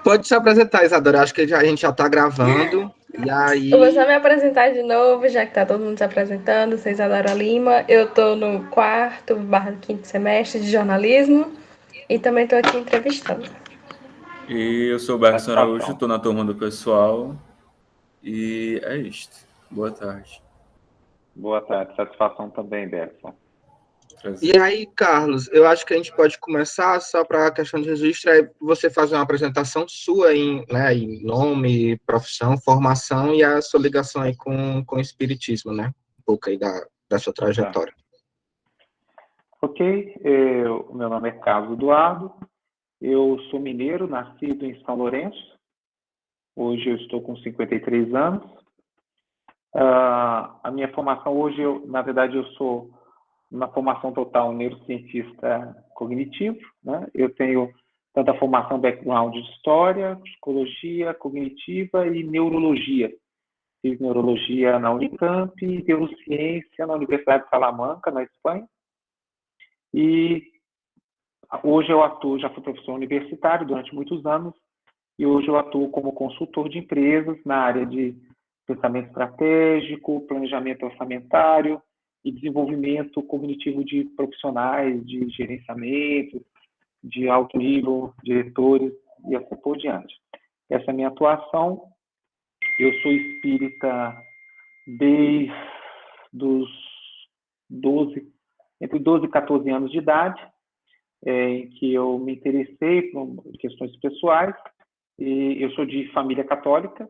Pode se apresentar, Isadora. Acho que a gente já está gravando. E Eu vou só aí. me apresentar de novo, já que tá todo mundo se apresentando. Sou Isadora Lima. Eu tô no quinto semestre de jornalismo e também tô aqui entrevistando. E eu sou o Bergson Araújo, Satisfação. estou na turma do pessoal. E é isto. Boa tarde. Boa tarde. Satisfação também, Bergson. E aí, Carlos, eu acho que a gente pode começar só para a questão de registro. Aí você faz uma apresentação sua em nome, profissão, formação e a sua ligação aí com o espiritismo, né? Um pouco aí da sua Tá. trajetória. Ok. O meu nome é Carlos Eduardo. Eu sou mineiro, nascido em São Lourenço. Hoje eu estou com 53 anos. A minha formação hoje, na verdade, eu sou uma formação total neurocientista cognitivo, né? Eu tenho tanto a formação background de história, psicologia cognitiva e neurologia. Fiz neurologia na Unicamp e neurociência na Universidade de Salamanca, na Espanha. E hoje eu atuo, já fui professor universitário durante muitos anos, e hoje eu atuo como consultor de empresas na área de pensamento estratégico, planejamento orçamentário e desenvolvimento cognitivo de profissionais, de gerenciamento, de alto nível, diretores e assim por diante. Essa é a minha atuação. Eu sou espírita desde os 12, entre 12 e 14 anos de idade, em que eu me interessei por questões pessoais. E eu sou de família católica,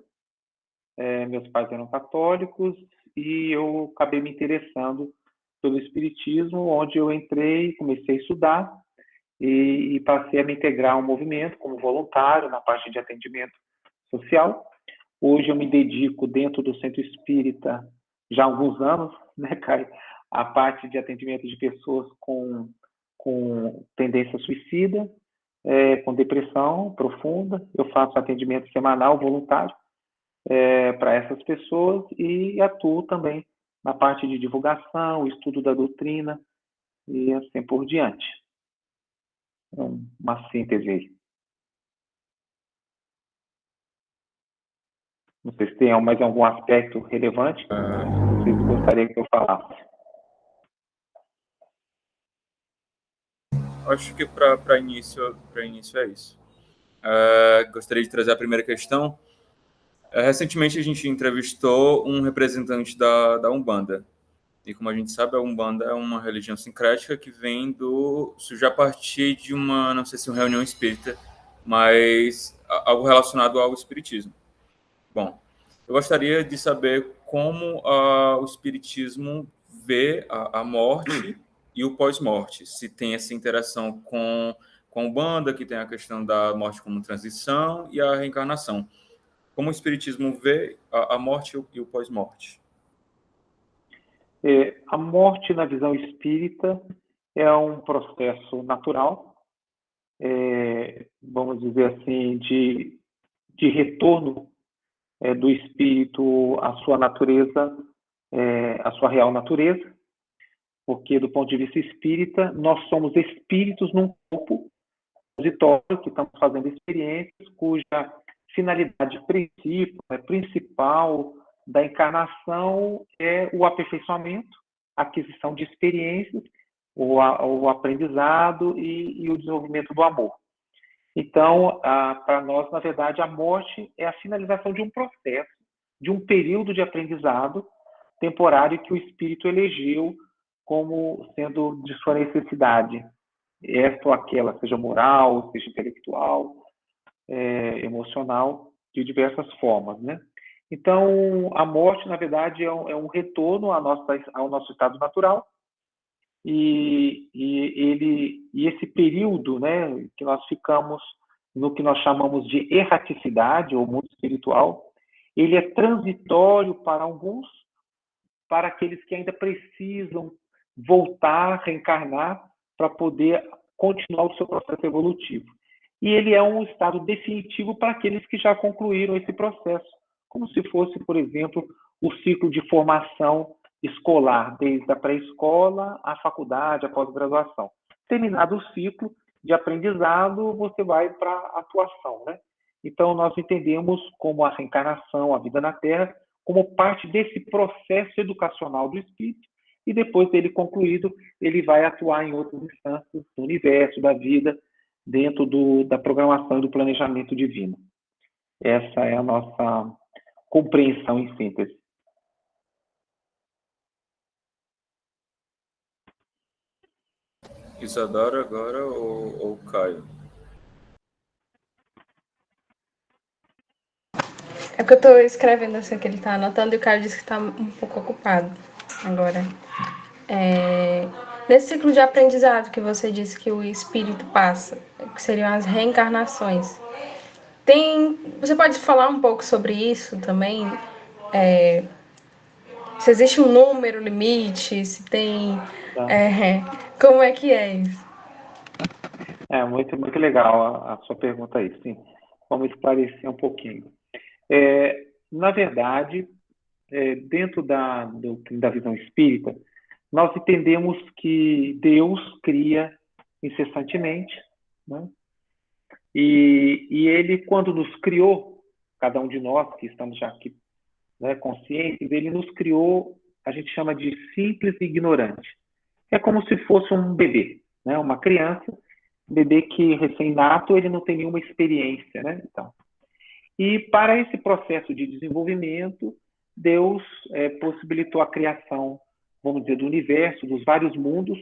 meus pais eram católicos, e eu acabei me interessando pelo espiritismo, onde eu entrei, comecei a estudar e passei a me integrar ao movimento como voluntário na parte de atendimento social. Hoje eu me dedico dentro do Centro Espírita, já há alguns anos, né, Caio, a parte de atendimento de pessoas com tendência suicida, com depressão profunda. Eu faço atendimento semanal voluntário para essas pessoas e atuo também na parte de divulgação, estudo da doutrina e assim por diante. Uma síntese aí. Não sei se tem mais algum aspecto relevante que vocês gostariam que eu falasse. Acho que para início é isso. Gostaria de trazer a primeira questão. Recentemente a gente entrevistou um representante da Umbanda. E como a gente sabe, a Umbanda é uma religião sincrética que surgiu a partir de não sei se uma reunião espírita, mas algo relacionado ao espiritismo. Bom, eu gostaria de saber como o espiritismo vê a morte e o pós-morte, se tem essa interação com a Umbanda, que tem a questão da morte como transição e a reencarnação. Como o espiritismo vê a morte e o pós-morte? A morte, na visão espírita, é um processo natural, vamos dizer assim, de retorno do espírito à sua natureza, à sua real natureza, porque, do ponto de vista espírita, nós somos espíritos num corpo transitório, que estamos fazendo experiências cuja finalidade principal da encarnação é o aperfeiçoamento, a aquisição de experiências, o aprendizado e o desenvolvimento do amor. Então, para nós, na verdade, a morte é a finalização de um processo, de um período de aprendizado temporário que o espírito elegeu como sendo de sua necessidade, esta ou aquela, seja moral, seja intelectual, emocional, de diversas formas, né? Então, a morte, na verdade, é um retorno ao nosso estado natural, e esse período, né, que nós ficamos no que nós chamamos de erraticidade, ou mundo espiritual, ele é transitório para alguns, para aqueles que ainda precisam voltar, reencarnar, para poder continuar o seu processo evolutivo. E ele é um estado definitivo para aqueles que já concluíram esse processo, como se fosse, por exemplo, o ciclo de formação escolar, desde a pré-escola à faculdade, à pós-graduação. Terminado o ciclo, de aprendizado, você vai para a atuação, né? Então, nós entendemos como a reencarnação, a vida na Terra, como parte desse processo educacional do espírito, e depois dele concluído, ele vai atuar em outras instâncias do universo, da vida, dentro da programação e do planejamento divino. Essa é a nossa compreensão em síntese. Isadora agora ou Caio? É porque eu estou escrevendo assim que ele está anotando e o Caio disse que está um pouco ocupado agora. Nesse ciclo de aprendizado que você disse que o espírito passa, que seriam as reencarnações, você pode falar um pouco sobre isso também? Se existe um número limite, se tem... como é que é isso? Muito, muito legal a sua pergunta aí, sim. Vamos esclarecer um pouquinho. Na verdade, dentro da visão espírita, nós entendemos que Deus cria incessantemente, né? E ele, quando nos criou, cada um de nós que estamos já aqui, né, conscientes, ele nos criou, a gente chama de simples e ignorante. É como se fosse um bebê, né? Uma criança, bebê que recém-nato, ele não tem nenhuma experiência, né? Então, e para esse processo de desenvolvimento, Deus possibilitou a criação, vamos dizer, do universo, dos vários mundos,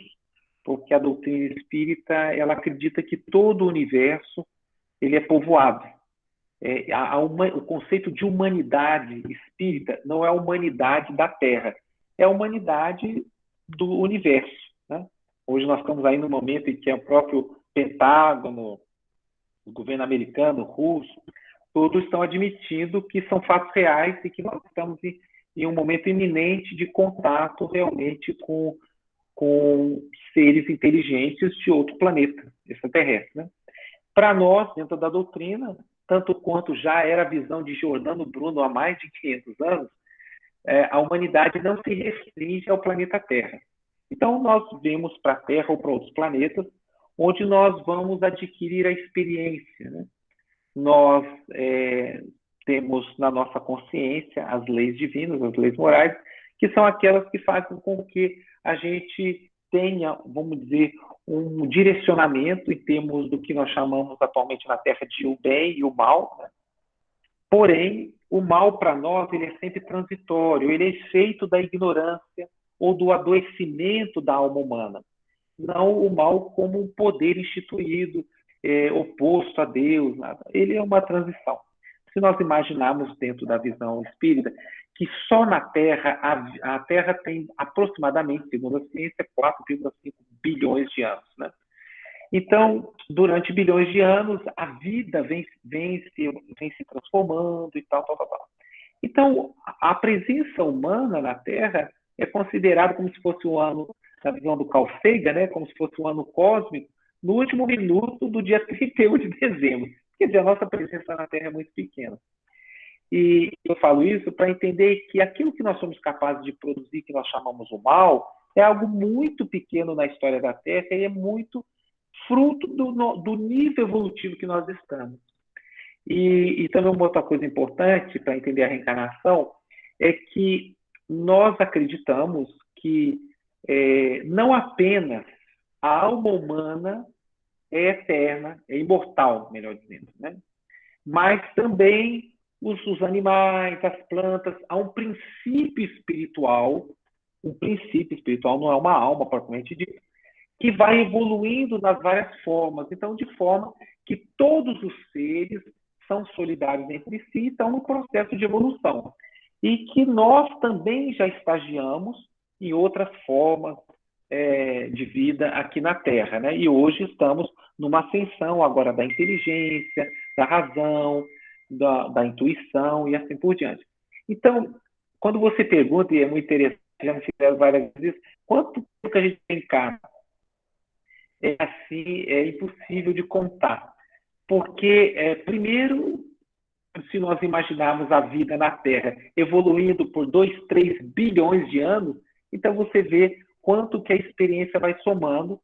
porque a doutrina espírita, ela acredita que todo o universo ele é povoado. O conceito de humanidade espírita não é a humanidade da Terra, é a humanidade do universo, né? Hoje nós estamos aí no momento em que o próprio Pentágono, o governo americano, russo, todos estão admitindo que são fatos reais e que nós estamos em um momento iminente de contato realmente com seres inteligentes de outro planeta, extraterrestre, né? Para nós, dentro da doutrina, tanto quanto já era a visão de Giordano Bruno há mais de 500 anos, a humanidade não se restringe ao planeta Terra. Então, nós vemos para a Terra ou para outros planetas, onde nós vamos adquirir a experiência, né? Nós temos na nossa consciência as leis divinas, as leis morais, que são aquelas que fazem com que a gente tenha, vamos dizer, um direcionamento em termos do que nós chamamos atualmente na Terra de o bem e o mal, né? Porém, o mal para nós ele é sempre transitório, ele é efeito da ignorância ou do adoecimento da alma humana. Não o mal como um poder instituído, oposto a Deus, nada. Ele é uma transição. Se nós imaginarmos dentro da visão espírita que só na Terra, a Terra tem aproximadamente, segundo a ciência, 4,5 bilhões de anos, né? Então, durante bilhões de anos, a vida vem se transformando e tal. Então, a presença humana na Terra é considerada como se fosse um ano, na visão do Carl Sagan, né, como se fosse um ano cósmico, no último minuto do dia 31 de dezembro. Quer dizer, a nossa presença na Terra é muito pequena. E eu falo isso para entender que aquilo que nós somos capazes de produzir, que nós chamamos o mal, é algo muito pequeno na história da Terra e é muito fruto do nível evolutivo que nós estamos. E também uma outra coisa importante para entender a reencarnação é que nós acreditamos que não apenas a alma humana é eterna, é imortal, melhor dizendo, né? Mas também os animais, as plantas, há um princípio espiritual não é uma alma propriamente dita, que vai evoluindo nas várias formas. Então, de forma que todos os seres são solidários entre si e estão no processo de evolução. E que nós também já estagiamos em outras formas de vida aqui na Terra, né? E hoje estamos numa ascensão agora da inteligência, da razão, da intuição e assim por diante. Então, quando você pergunta, e é muito interessante, já me fizeram várias vezes, quanto tempo que a gente tem cá? É impossível de contar. Porque, primeiro, se nós imaginarmos a vida na Terra evoluindo por 2, 3 bilhões de anos, então você vê quanto que a experiência vai somando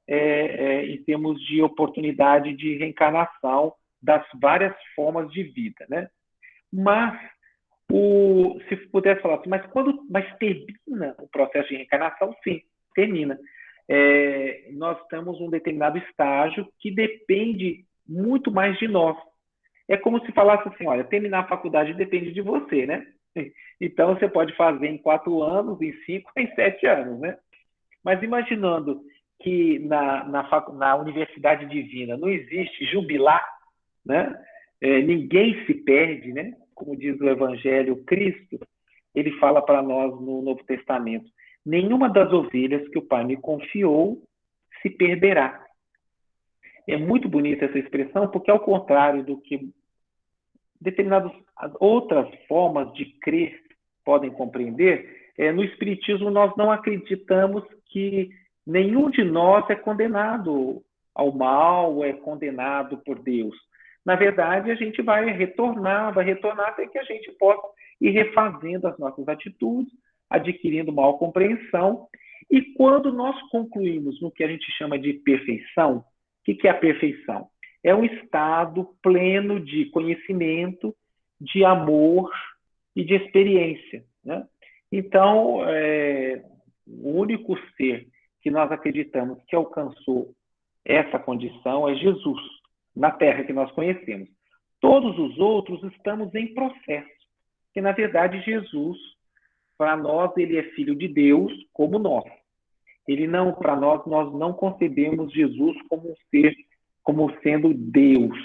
em termos de oportunidade de reencarnação das várias formas de vida, né? Mas, se pudesse falar assim, mas termina o processo de reencarnação? Sim, termina. Nós temos um determinado estágio que depende muito mais de nós. É como se falasse assim, olha, terminar a faculdade depende de você, né? Então, você pode fazer em 4 anos, em 5, em 7 anos, né? Mas imaginando que na Universidade Divina não existe jubilar, né? Ninguém se perde, né? Como diz o Evangelho, Cristo, ele fala para nós no Novo Testamento, nenhuma das ovelhas que o Pai me confiou se perderá. É muito bonita essa expressão, porque ao contrário do que determinadas outras formas de crer podem compreender, no Espiritismo nós não acreditamos que nenhum de nós é condenado ao mal, é condenado por Deus. Na verdade, a gente vai retornar até que a gente possa ir refazendo as nossas atitudes, adquirindo maior compreensão. E quando nós concluímos no que a gente chama de perfeição, o que é a perfeição? É um estado pleno de conhecimento, de amor e de experiência, né? Então, o único ser que nós acreditamos que alcançou essa condição é Jesus, na Terra que nós conhecemos. Todos os outros estamos em processo, que na verdade Jesus, para nós, ele é filho de Deus como nós. Para nós não concebemos Jesus como um ser, como sendo Deus.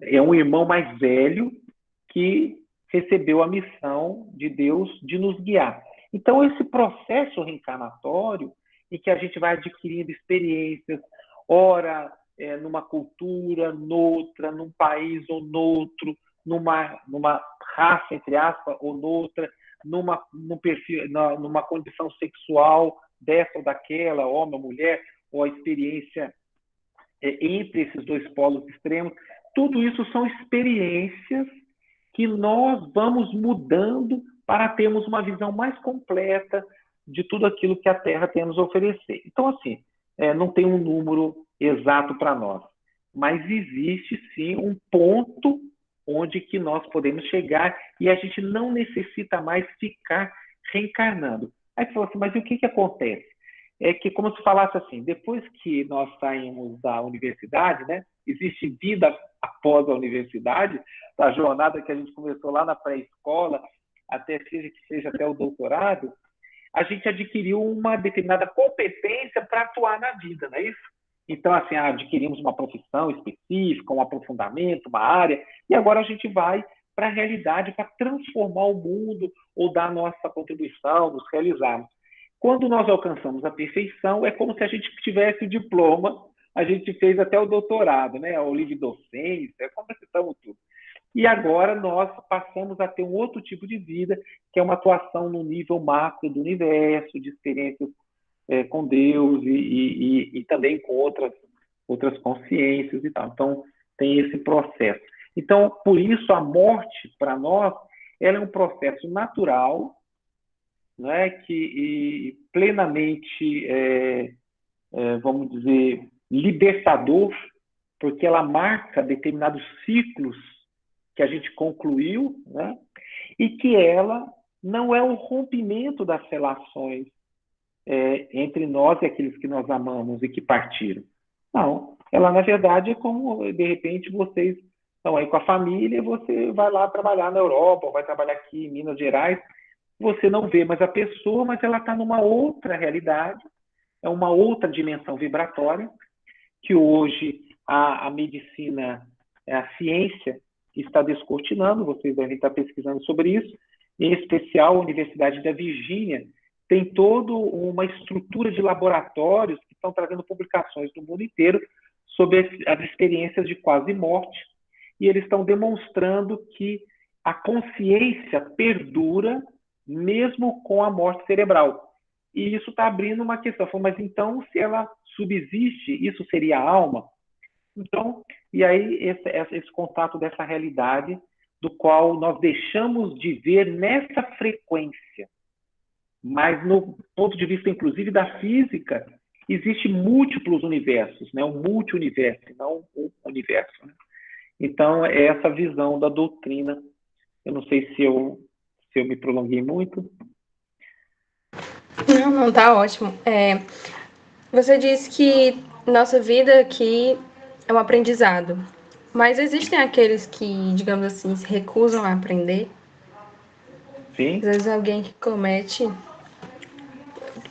É um irmão mais velho que recebeu a missão de Deus de nos guiar. Então, esse processo reencarnatório, em que a gente vai adquirindo experiências, ora numa cultura, noutra, num país ou noutro, numa raça, entre aspas, ou noutra, num perfil, numa condição sexual dessa ou daquela, homem ou mulher, ou a experiência entre esses dois polos extremos. Tudo isso são experiências que nós vamos mudando para termos uma visão mais completa de tudo aquilo que a Terra tem a nos oferecer. Então, assim, não tem um número exato para nós, mas existe, sim, um ponto onde que nós podemos chegar e a gente não necessita mais ficar reencarnando. Aí você fala assim, mas e o que acontece? É que, como se falasse assim, depois que nós saímos da universidade, né, existe vida após a universidade, a jornada que a gente começou lá na pré-escola, até que seja até o doutorado, a gente adquiriu uma determinada competência para atuar na vida, não é isso? Então, assim, adquirimos uma profissão específica, um aprofundamento, uma área, e agora a gente vai para a realidade para transformar o mundo ou dar a nossa contribuição, nos realizarmos. Quando nós alcançamos a perfeição, é como se a gente tivesse o diploma, a gente fez até o doutorado, né? O livre docência, completamos tudo. E agora nós passamos a ter um outro tipo de vida, que é uma atuação no nível macro do universo, de experiências com Deus e também com outras consciências e tal. Então, tem esse processo. Então, por isso, a morte, para nós, ela é um processo natural, né, que plenamente, vamos dizer, libertador, porque ela marca determinados ciclos que a gente concluiu, né, e que ela não é o rompimento das relações entre nós e aqueles que nós amamos e que partiram. Não, ela, na verdade, é como, de repente, vocês estão aí com a família e você vai lá trabalhar na Europa, ou vai trabalhar aqui em Minas Gerais, você não vê mais a pessoa, mas ela está numa outra realidade, é uma outra dimensão vibratória, que hoje a medicina, a ciência está descortinando, vocês devem estar pesquisando sobre isso, em especial a Universidade da Virgínia tem toda uma estrutura de laboratórios que estão trazendo publicações do mundo inteiro sobre as experiências de quase morte, e eles estão demonstrando que a consciência perdura mesmo com a morte cerebral. E isso está abrindo uma questão. Mas então, se ela subsiste, isso seria a alma? Então, e aí esse contato dessa realidade do qual nós deixamos de ver nessa frequência. Mas no ponto de vista, inclusive, da física, Existem múltiplos universos, né? Um multi-universo, não um universo. Né? Então, é essa visão da doutrina. Eu não sei se eu me prolonguei muito. Não, tá ótimo. Você disse que nossa vida aqui é um aprendizado, mas existem aqueles que, digamos assim, se recusam a aprender. Às Sim? vezes alguém que comete,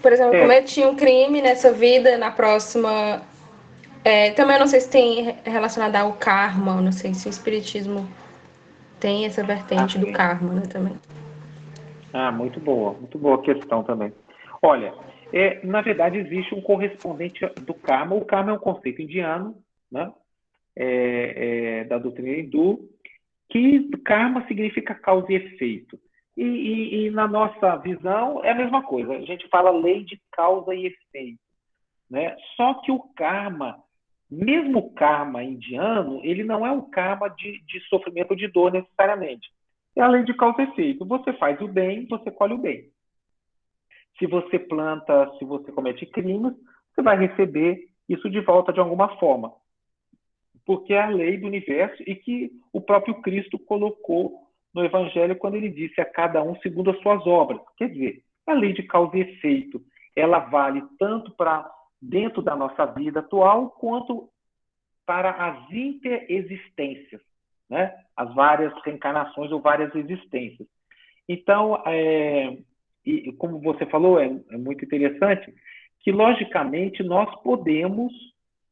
por exemplo, É, comete um crime nessa vida, na próxima. Também eu não sei se tem relacionado ao karma, eu não sei se o espiritismo tem essa vertente do assim. karma, né, também. Muito boa questão também. Olha, na verdade existe um correspondente do karma. O karma é um conceito indiano, né? Da doutrina hindu, que karma significa causa e efeito. E na nossa visão é a mesma coisa. A gente fala lei de causa e efeito, né? Só que o karma, mesmo o karma indiano, ele não é um karma de sofrimento ou de dor necessariamente. É a lei de causa e efeito. Você faz o bem, você colhe o bem. Se você planta, se você comete crimes, você vai receber isso de volta de alguma forma. Porque é a lei do universo e que o próprio Cristo colocou no Evangelho quando ele disse a cada um segundo as suas obras. Quer dizer, a lei de causa e efeito, ela vale tanto para dentro da nossa vida atual quanto para as interexistências, né? As várias reencarnações ou várias existências. Então, e como você falou, é muito interessante que, logicamente, nós podemos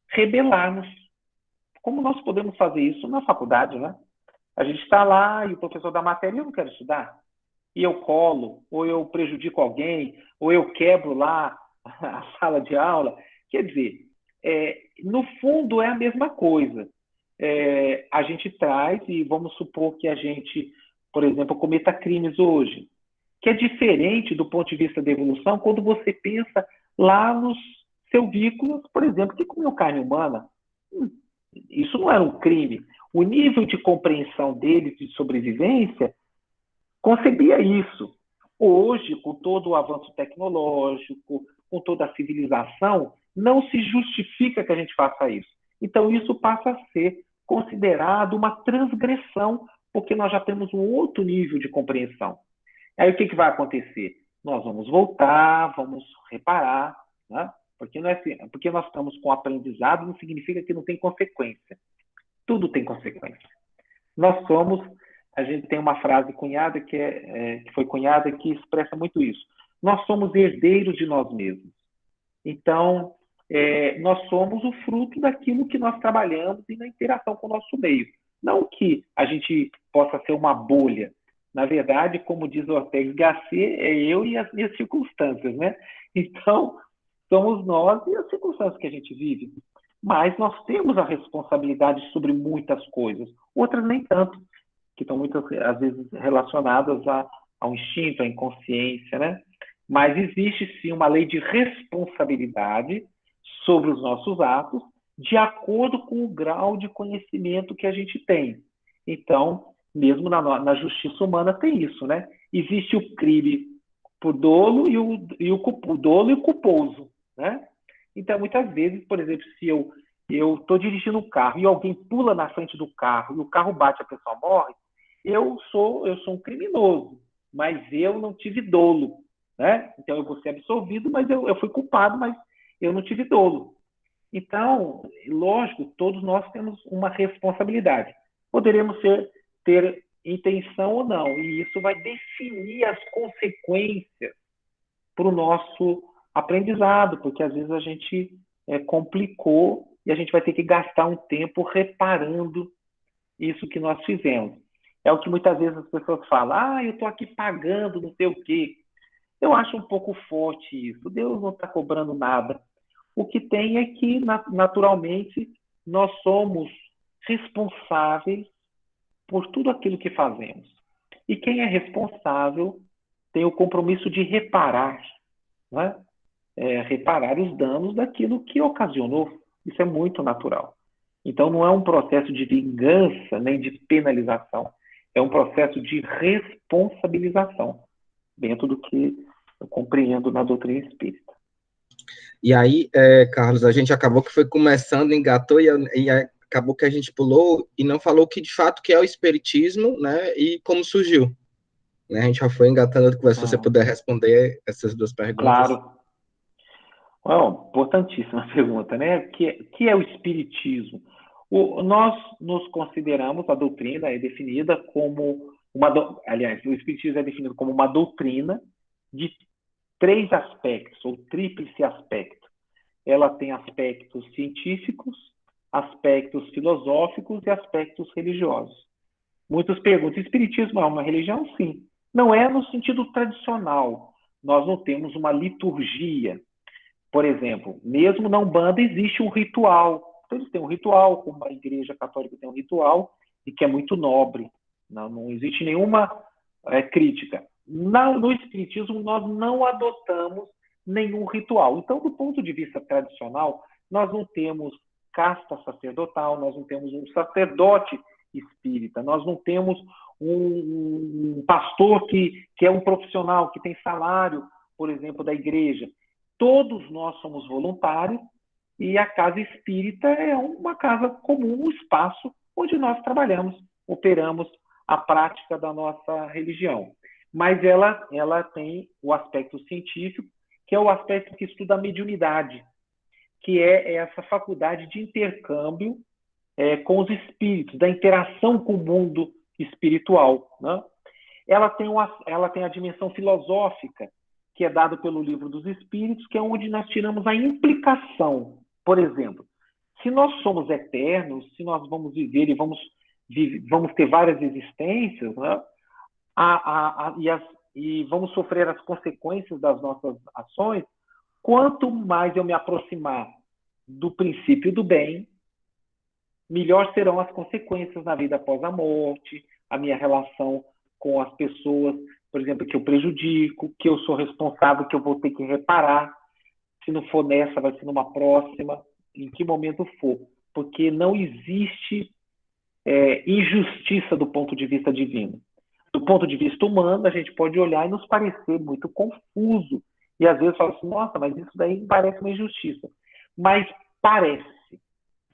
rebelar-nos. Como nós podemos fazer isso na faculdade, né? A gente está lá e o professor dá matéria e eu não quero estudar. E eu colo, ou eu prejudico alguém, ou eu quebro lá a sala de aula. Quer dizer, no fundo é a mesma coisa. A gente traz, e vamos supor que a gente, por exemplo, cometa crimes hoje, que é diferente do ponto de vista da evolução quando você pensa lá nos silvícolas, por exemplo, que comeu carne humana. Isso não era um crime. O nível de compreensão deles de sobrevivência concebia isso. Hoje, com todo o avanço tecnológico, com toda a civilização, não se justifica que a gente faça isso. Então, isso passa a ser considerado uma transgressão, porque nós já temos um outro nível de compreensão. Aí, o que vai acontecer? Nós vamos voltar, vamos reparar, né? Porque nós estamos com aprendizado, não significa que não tem consequência. Tudo tem consequência. A gente tem uma frase cunhada que foi cunhada que expressa muito isso. Nós somos herdeiros de nós mesmos. Então, nós somos o fruto daquilo que nós trabalhamos e na interação com o nosso meio. Não que a gente possa ser uma bolha. Na verdade, como diz o Ortega Gasset, é eu e as minhas circunstâncias, né? Então, somos nós e as circunstâncias que a gente vive. Mas nós temos a responsabilidade sobre muitas coisas, outras nem tanto, que estão muitas às vezes relacionadas ao instinto, à inconsciência, né? Mas existe sim uma lei de responsabilidade sobre os nossos atos, de acordo com o grau de conhecimento que a gente tem. Então, mesmo na justiça humana tem isso, né? Existe o crime por dolo e o dolo e o culposo, né? Então, muitas vezes, por exemplo, se eu estou dirigindo um carro e alguém pula na frente do carro e o carro bate, a pessoa morre, eu sou um criminoso, mas eu não tive dolo, né? Então, eu vou ser absolvido, mas eu fui culpado, mas eu não tive dolo. Então, lógico, todos nós temos uma responsabilidade. Poderemos ter intenção ou não, e isso vai definir as consequências para o nosso aprendizado, porque às vezes a gente complicou e a gente vai ter que gastar um tempo reparando isso que nós fizemos. É o que muitas vezes as pessoas falam, eu estou aqui pagando não sei o quê. Eu acho um pouco forte isso. Deus não está cobrando nada. O que tem é que, naturalmente, nós somos responsáveis por tudo aquilo que fazemos. E quem é responsável tem o compromisso de reparar, né? Reparar os danos daquilo que ocasionou. Isso é muito natural. Então, não é um processo de vingança nem de penalização. É um processo de responsabilização, dentro do que eu compreendo na doutrina espírita. E aí, Carlos, a gente acabou que foi começando, engatou e acabou que a gente pulou e não falou que de fato que é o espiritismo, né? E como surgiu, né? A gente já foi engatando, se você puder responder essas duas perguntas. Claro. Well, importantíssima pergunta, né? Que é o espiritismo? Nós nos consideramos, a doutrina é definida como aliás, o espiritismo é definido como uma doutrina de 3 aspectos, ou tríplice aspecto. Ela tem aspectos científicos, aspectos filosóficos e aspectos religiosos. Muitos perguntam, o espiritismo é uma religião? Sim. Não é no sentido tradicional. Nós não temos uma liturgia. Por exemplo, mesmo na Umbanda existe um ritual. Então, eles têm um ritual, como a Igreja Católica tem um ritual, e que é muito nobre. Não existe nenhuma crítica. No Espiritismo, nós não adotamos nenhum ritual. Então, do ponto de vista tradicional, nós não temos casta sacerdotal, nós não temos um sacerdote espírita, nós não temos um pastor que é um profissional, que tem salário, por exemplo, da igreja. Todos nós somos voluntários e a casa espírita é uma casa comum, um espaço onde nós trabalhamos, operamos a prática da nossa religião. Mas ela tem o aspecto científico, que é o aspecto que estuda a mediunidade, que é essa faculdade de intercâmbio com os espíritos, da interação com o mundo espiritual, né? Ela tem a dimensão filosófica, que é dado pelo Livro dos Espíritos, que é onde nós tiramos a implicação. Por exemplo, se nós somos eternos, se nós vamos viver e vamos ter várias existências, né? E vamos sofrer as consequências das nossas ações, quanto mais eu me aproximar do princípio do bem, melhor serão as consequências na vida após a morte, a minha relação com as pessoas, por exemplo, que eu prejudico, que eu sou responsável, que eu vou ter que reparar. Se não for nessa, vai ser numa próxima, em que momento for. Porque não existe injustiça do ponto de vista divino. Do ponto de vista humano, a gente pode olhar e nos parecer muito confuso. E às vezes fala assim, nossa, mas isso daí parece uma injustiça. Mas parece.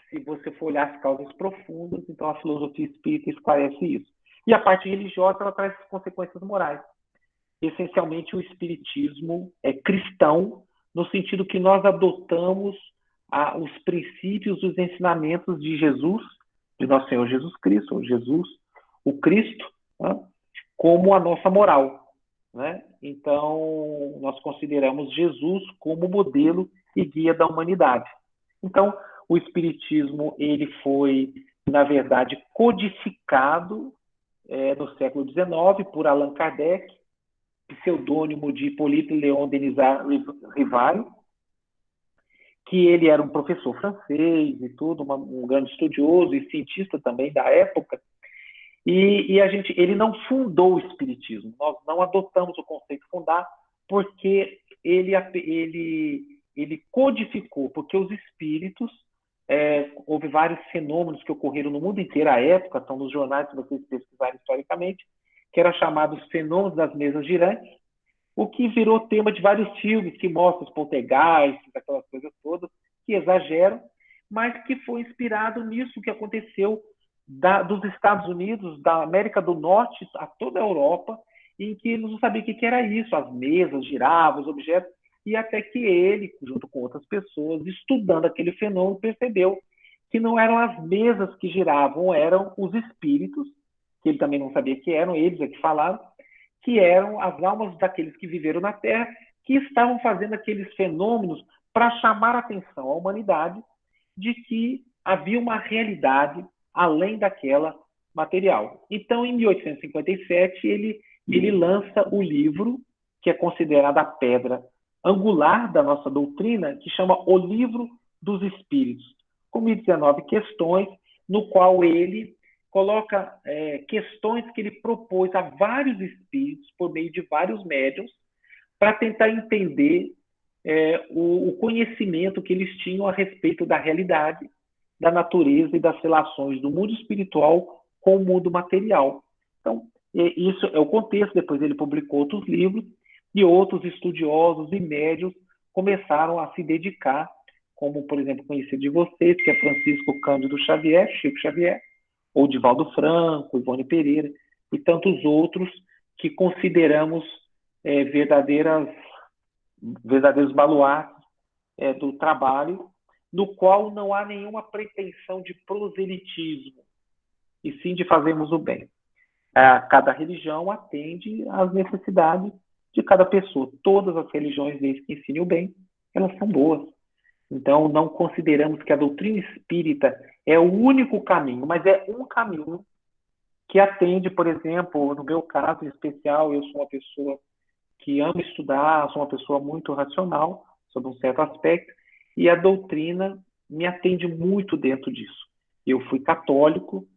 Se você for olhar as causas profundas, então a filosofia espírita esclarece isso. E a parte religiosa, ela traz consequências morais. Essencialmente, o espiritismo é cristão, no sentido que nós adotamos os princípios, os ensinamentos de Jesus, de nosso Senhor Jesus Cristo, ou Jesus, o Cristo, né, como a nossa moral, né? Então, nós consideramos Jesus como modelo e guia da humanidade. Então, o espiritismo ele foi, na verdade, codificado no século XIX por Allan Kardec, pseudônimo de Hippolyte Léon Denis Rivail, que ele era um professor francês e tudo, um grande estudioso e cientista também da época. E ele não fundou o espiritismo. Nós não adotamos o conceito de fundar, porque ele codificou, porque os espíritos, houve vários fenômenos que ocorreram no mundo inteiro à época, estão nos jornais, se vocês pesquisarem historicamente, que eram chamados fenômenos das mesas girantes, o que virou tema de vários filmes que mostram os poltergeists, aquelas coisas todas, que exageram, mas que foi inspirado nisso que aconteceu dos Estados Unidos, da América do Norte a toda a Europa, em que eles não sabiam o que era isso, as mesas giravam, os objetos, e até que ele, junto com outras pessoas, estudando aquele fenômeno, percebeu que não eram as mesas que giravam, eram os espíritos, que ele também não sabia que eram, eles é que falaram, que eram as almas daqueles que viveram na Terra, que estavam fazendo aqueles fenômenos para chamar a atenção à humanidade de que havia uma realidade além daquela material. Então, em 1857, ele lança o livro, que é considerado a pedra angular da nossa doutrina, que chama O Livro dos Espíritos, com 1019 questões, no qual ele coloca questões que ele propôs a vários espíritos, por meio de vários médiuns, para tentar entender o conhecimento que eles tinham a respeito da realidade, da natureza e das relações do mundo espiritual com o mundo material. Então, isso é o contexto. Depois ele publicou outros livros, e outros estudiosos e médiuns começaram a se dedicar, como, por exemplo, conhecido de vocês, que é Francisco Cândido Xavier, Chico Xavier, ou Divaldo Franco, Ivone Pereira, e tantos outros que consideramos verdadeiros baluartes do trabalho, no qual não há nenhuma pretensão de proselitismo, e sim de fazermos o bem. Cada religião atende às necessidades de cada pessoa. Todas as religiões, desde que ensinem o bem, elas são boas. Então, não consideramos que a doutrina espírita é o único caminho, mas é um caminho que atende, por exemplo, no meu caso em especial, eu sou uma pessoa que ama estudar, sou uma pessoa muito racional, sobre um certo aspecto, e a doutrina me atende muito dentro disso. Eu fui católico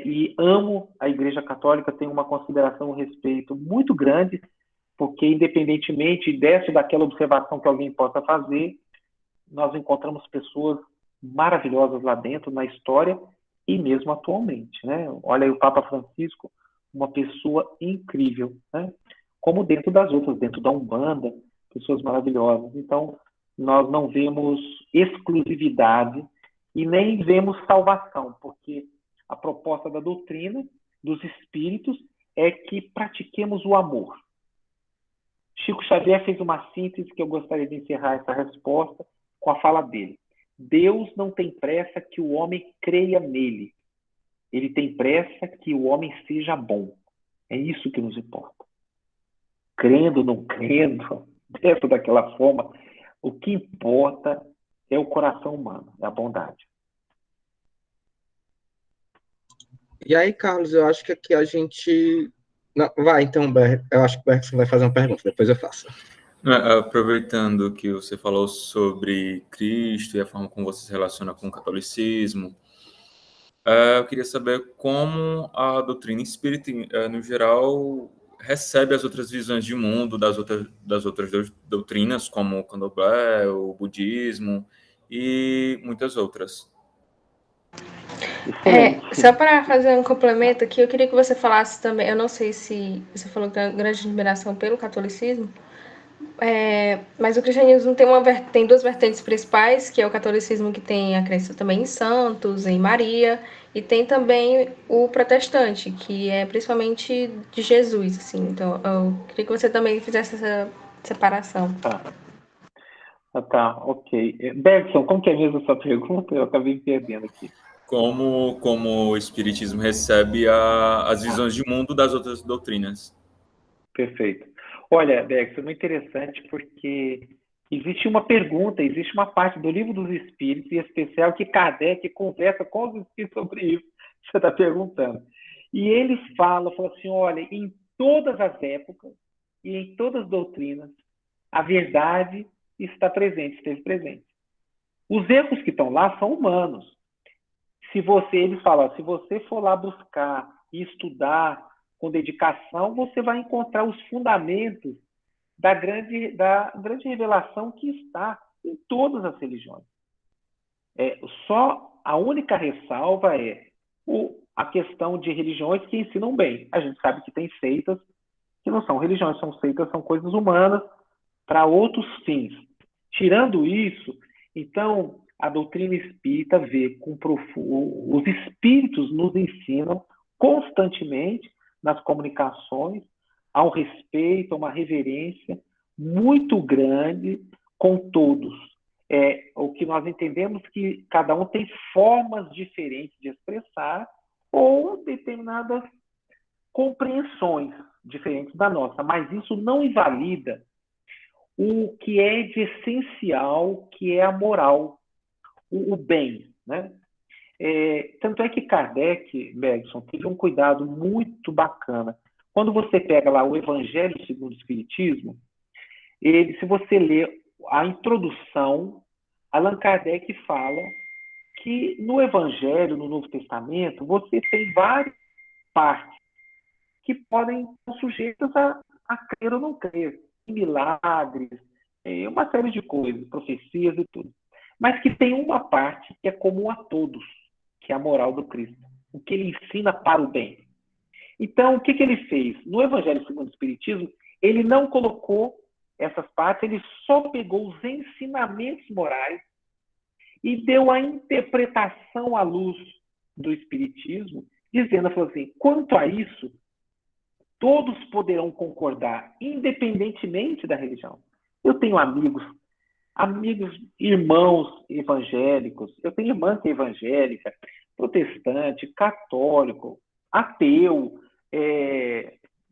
e amo a Igreja Católica, tenho uma consideração, um respeito muito grande, porque independentemente dessa daquela observação que alguém possa fazer, nós encontramos pessoas maravilhosas lá dentro, na história, e mesmo atualmente, né? Olha aí o Papa Francisco, uma pessoa incrível, né? Como dentro das outras, dentro da Umbanda, pessoas maravilhosas. Então, nós não vemos exclusividade e nem vemos salvação, porque a proposta da doutrina, dos espíritos, é que pratiquemos o amor. Chico Xavier fez uma síntese que eu gostaria de encerrar essa resposta com a fala dele. Deus não tem pressa que o homem creia nele. Ele tem pressa que o homem seja bom. É isso que nos importa. Crendo, não crendo, dentro daquela forma, o que importa é o coração humano, é a bondade. E aí, Carlos, eu acho que aqui a gente... Não, vai, então, eu acho que o Bergson vai fazer uma pergunta, depois eu faço. Aproveitando que você falou sobre Cristo e a forma como você se relaciona com o catolicismo, eu queria saber como a doutrina espírita, no geral, recebe as outras visões de mundo das outras doutrinas, como o candomblé, o budismo e muitas outras. Só para fazer um complemento aqui, eu queria que você falasse também, eu não sei se você falou que tem grande admiração pelo catolicismo, mas o cristianismo tem duas vertentes principais, que é o catolicismo, que tem a crença também em santos, em Maria, e tem também o protestante, que é principalmente de Jesus, assim. Então, eu queria que você também fizesse essa separação. Tá, ok. Bergson, como que é mesmo a sua pergunta? Eu acabei me perdendo aqui. Como o Espiritismo recebe as visões de mundo das outras doutrinas? Perfeito. Olha, Bergson, é muito interessante porque existe uma pergunta, existe uma parte do Livro dos Espíritos, em especial, que Kardec conversa com os Espíritos sobre isso, que você está perguntando. E ele fala assim, olha, em todas as épocas e em todas as doutrinas, a verdade está presente, esteve presente. Os erros que estão lá são humanos. Ele fala, se você for lá buscar e estudar com dedicação, você vai encontrar os fundamentos da grande revelação que está em todas as religiões. Só a única ressalva é a questão de religiões que ensinam bem. A gente sabe que tem seitas que não são religiões, são seitas, são coisas humanas para outros fins. Tirando isso, então, a doutrina espírita vê com os espíritos nos ensinam constantemente nas comunicações a um respeito, a uma reverência muito grande com todos. O que nós entendemos que cada um tem formas diferentes de expressar ou determinadas compreensões diferentes da nossa, mas isso não invalida o que é de essencial, que é a moral, o bem, né? Tanto é que Kardec, Bergson, teve um cuidado muito bacana. Quando você pega lá o Evangelho segundo o Espiritismo, se você ler a introdução, Allan Kardec fala que no Evangelho, no Novo Testamento, você tem várias partes que podem estar sujeitas a crer ou não crer. Milagres, uma série de coisas, profecias e tudo. Mas que tem uma parte que é comum a todos, que é a moral do Cristo. O que ele ensina para o bem. Então, o que ele fez? No Evangelho segundo o Espiritismo, ele não colocou essas partes, ele só pegou os ensinamentos morais e deu a interpretação à luz do Espiritismo, dizendo assim, quanto a isso, todos poderão concordar, independentemente da religião. Eu tenho amigos, irmãos evangélicos, eu tenho irmã que é evangélica, protestante, católico, ateu,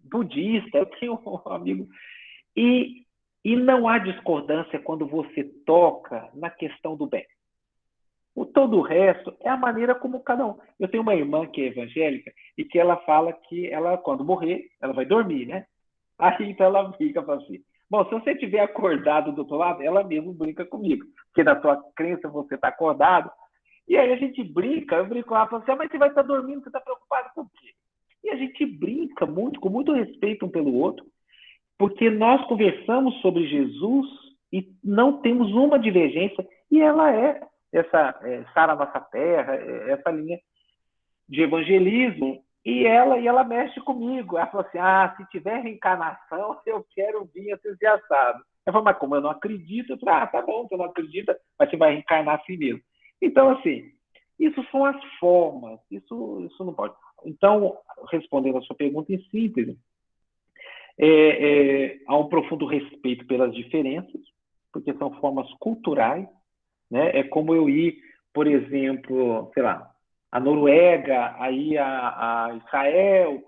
budista, eu tenho um amigo. E não há discordância quando você toca na questão do bem. Todo o resto é a maneira como cada um... Eu tenho uma irmã que é evangélica e que ela fala que ela, quando morrer, ela vai dormir, né? Aí então ela fica assim, bom, se você estiver acordado do outro lado, ela mesmo brinca comigo, porque na tua crença você está acordado. E aí a gente brinca, eu brinco lá, falo assim, mas você vai estar dormindo, você está preocupado com o quê? E a gente brinca muito, com muito respeito um pelo outro, porque nós conversamos sobre Jesus e não temos uma divergência, e ela é essa Sara Nossa Terra, essa linha de evangelismo, e ela mexe comigo. Ela falou assim, se tiver reencarnação, eu quero vir assim assado. Eu falei, mas como eu não acredito? Eu falei, tá bom, você não acredita, mas você vai reencarnar assim mesmo. Então, assim, isso são as formas, isso não pode. Então, respondendo a sua pergunta em síntese, há um profundo respeito pelas diferenças, porque são formas culturais, né? É como eu ir, por exemplo, sei lá, a Noruega, aí a Israel,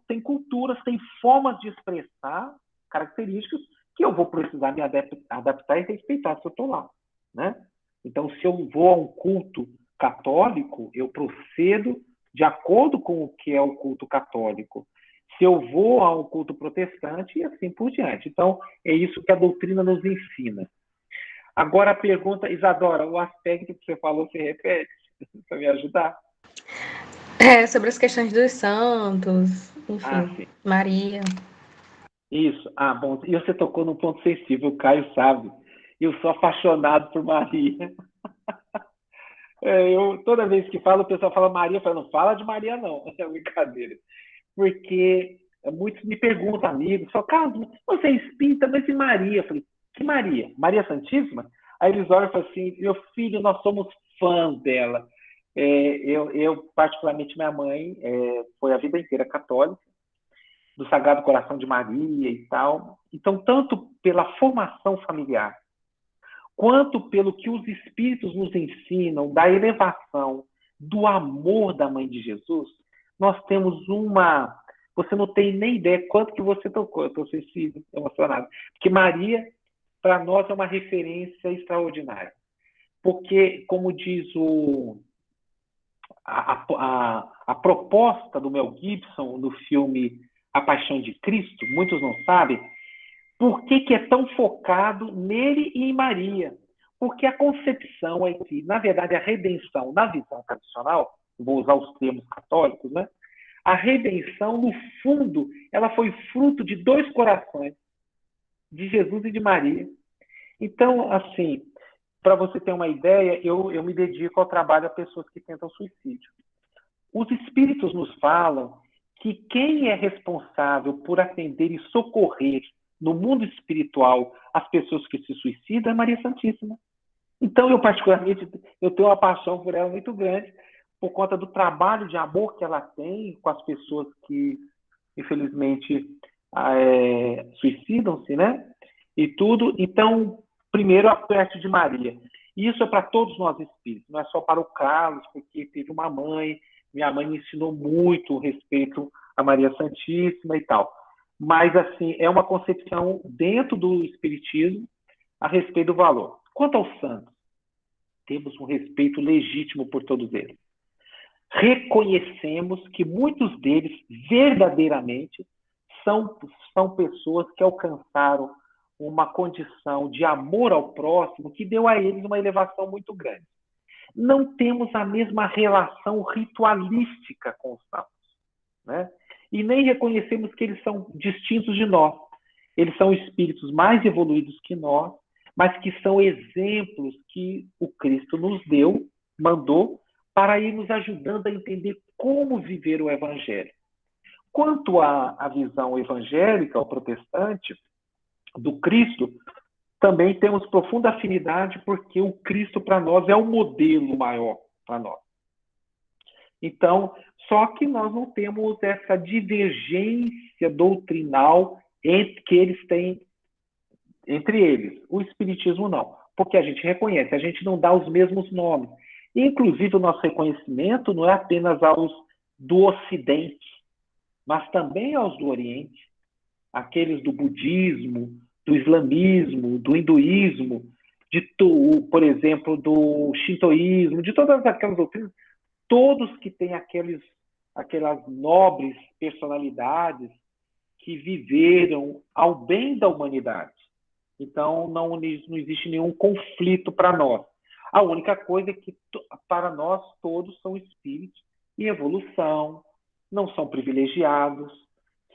tem culturas, tem formas de expressar características que eu vou precisar me adaptar e respeitar se eu estou lá, né? Então, se eu vou a um culto católico, eu procedo de acordo com o que é o culto católico. Se eu vou a um culto protestante, e assim por diante. Então, é isso que a doutrina nos ensina. Agora a pergunta, Isadora, o aspecto que você falou se repete, para me ajudar? Sobre as questões dos santos, enfim, Maria. Isso, bom, e você tocou num ponto sensível, o Caio sabe, eu sou apaixonado por Maria. Toda vez que falo, o pessoal fala Maria, eu falo, não fala de Maria não, é brincadeira. Porque muitos me perguntam, amigos, falam, Carlos, você é espírita, mas e Maria? Eu falei, que Maria? Maria Santíssima? Aí eles olham e falam assim, meu filho, nós somos fãs dela. Eu, particularmente, minha mãe foi a vida inteira católica, do Sagrado Coração de Maria e tal. Então, tanto pela formação familiar, quanto pelo que os espíritos nos ensinam, da elevação, do amor da Mãe de Jesus, nós temos uma... Você não tem nem ideia quanto que você tocou, eu estou emocionado. Porque Maria, para nós, é uma referência extraordinária. Porque, como diz a proposta do Mel Gibson no filme A Paixão de Cristo, muitos não sabem, por que é tão focado nele e em Maria? Porque a concepção é que, na verdade, a redenção, na visão tradicional, vou usar os termos católicos, né? A redenção, no fundo, ela foi fruto de dois corações, de Jesus e de Maria. Então, assim, para você ter uma ideia, eu me dedico ao trabalho a pessoas que tentam suicídio. Os espíritos nos falam que quem é responsável por atender e socorrer no mundo espiritual as pessoas que se suicidam é Maria Santíssima. Então, eu particularmente, eu tenho uma paixão por ela muito grande, por conta do trabalho de amor que ela tem com as pessoas que, infelizmente, suicidam-se, né? E tudo. Então, primeiro, a parte de Maria. Isso é para todos nós espíritos, não é só para o Carlos, porque teve uma mãe, minha mãe me ensinou muito respeito a Maria Santíssima e tal. Mas, assim, é uma concepção dentro do espiritismo a respeito do valor. Quanto aos santos, temos um respeito legítimo por todos eles. Reconhecemos que muitos deles, verdadeiramente, são pessoas que alcançaram uma condição de amor ao próximo que deu a eles uma elevação muito grande. Não temos a mesma relação ritualística com os santos, né? E nem reconhecemos que eles são distintos de nós. Eles são espíritos mais evoluídos que nós, mas que são exemplos que o Cristo nos deu, mandou, para ir nos ajudando a entender como viver o Evangelho. Quanto à visão evangélica, ao protestante, do Cristo, também temos profunda afinidade, porque o Cristo para nós é o modelo maior para nós. Então, só que nós não temos essa divergência doutrinal que eles têm entre eles. O Espiritismo não, porque a gente reconhece, a gente não dá os mesmos nomes. Inclusive, o nosso reconhecimento não é apenas aos do Ocidente, mas também aos do Oriente, aqueles do budismo, do islamismo, do hinduísmo, por exemplo, do shintoísmo, de todas aquelas doutrinas, todos que têm aquelas nobres personalidades que viveram ao bem da humanidade. Então, não existe nenhum conflito para nós. A única coisa é que, para nós, todos são espíritos em evolução, não são privilegiados,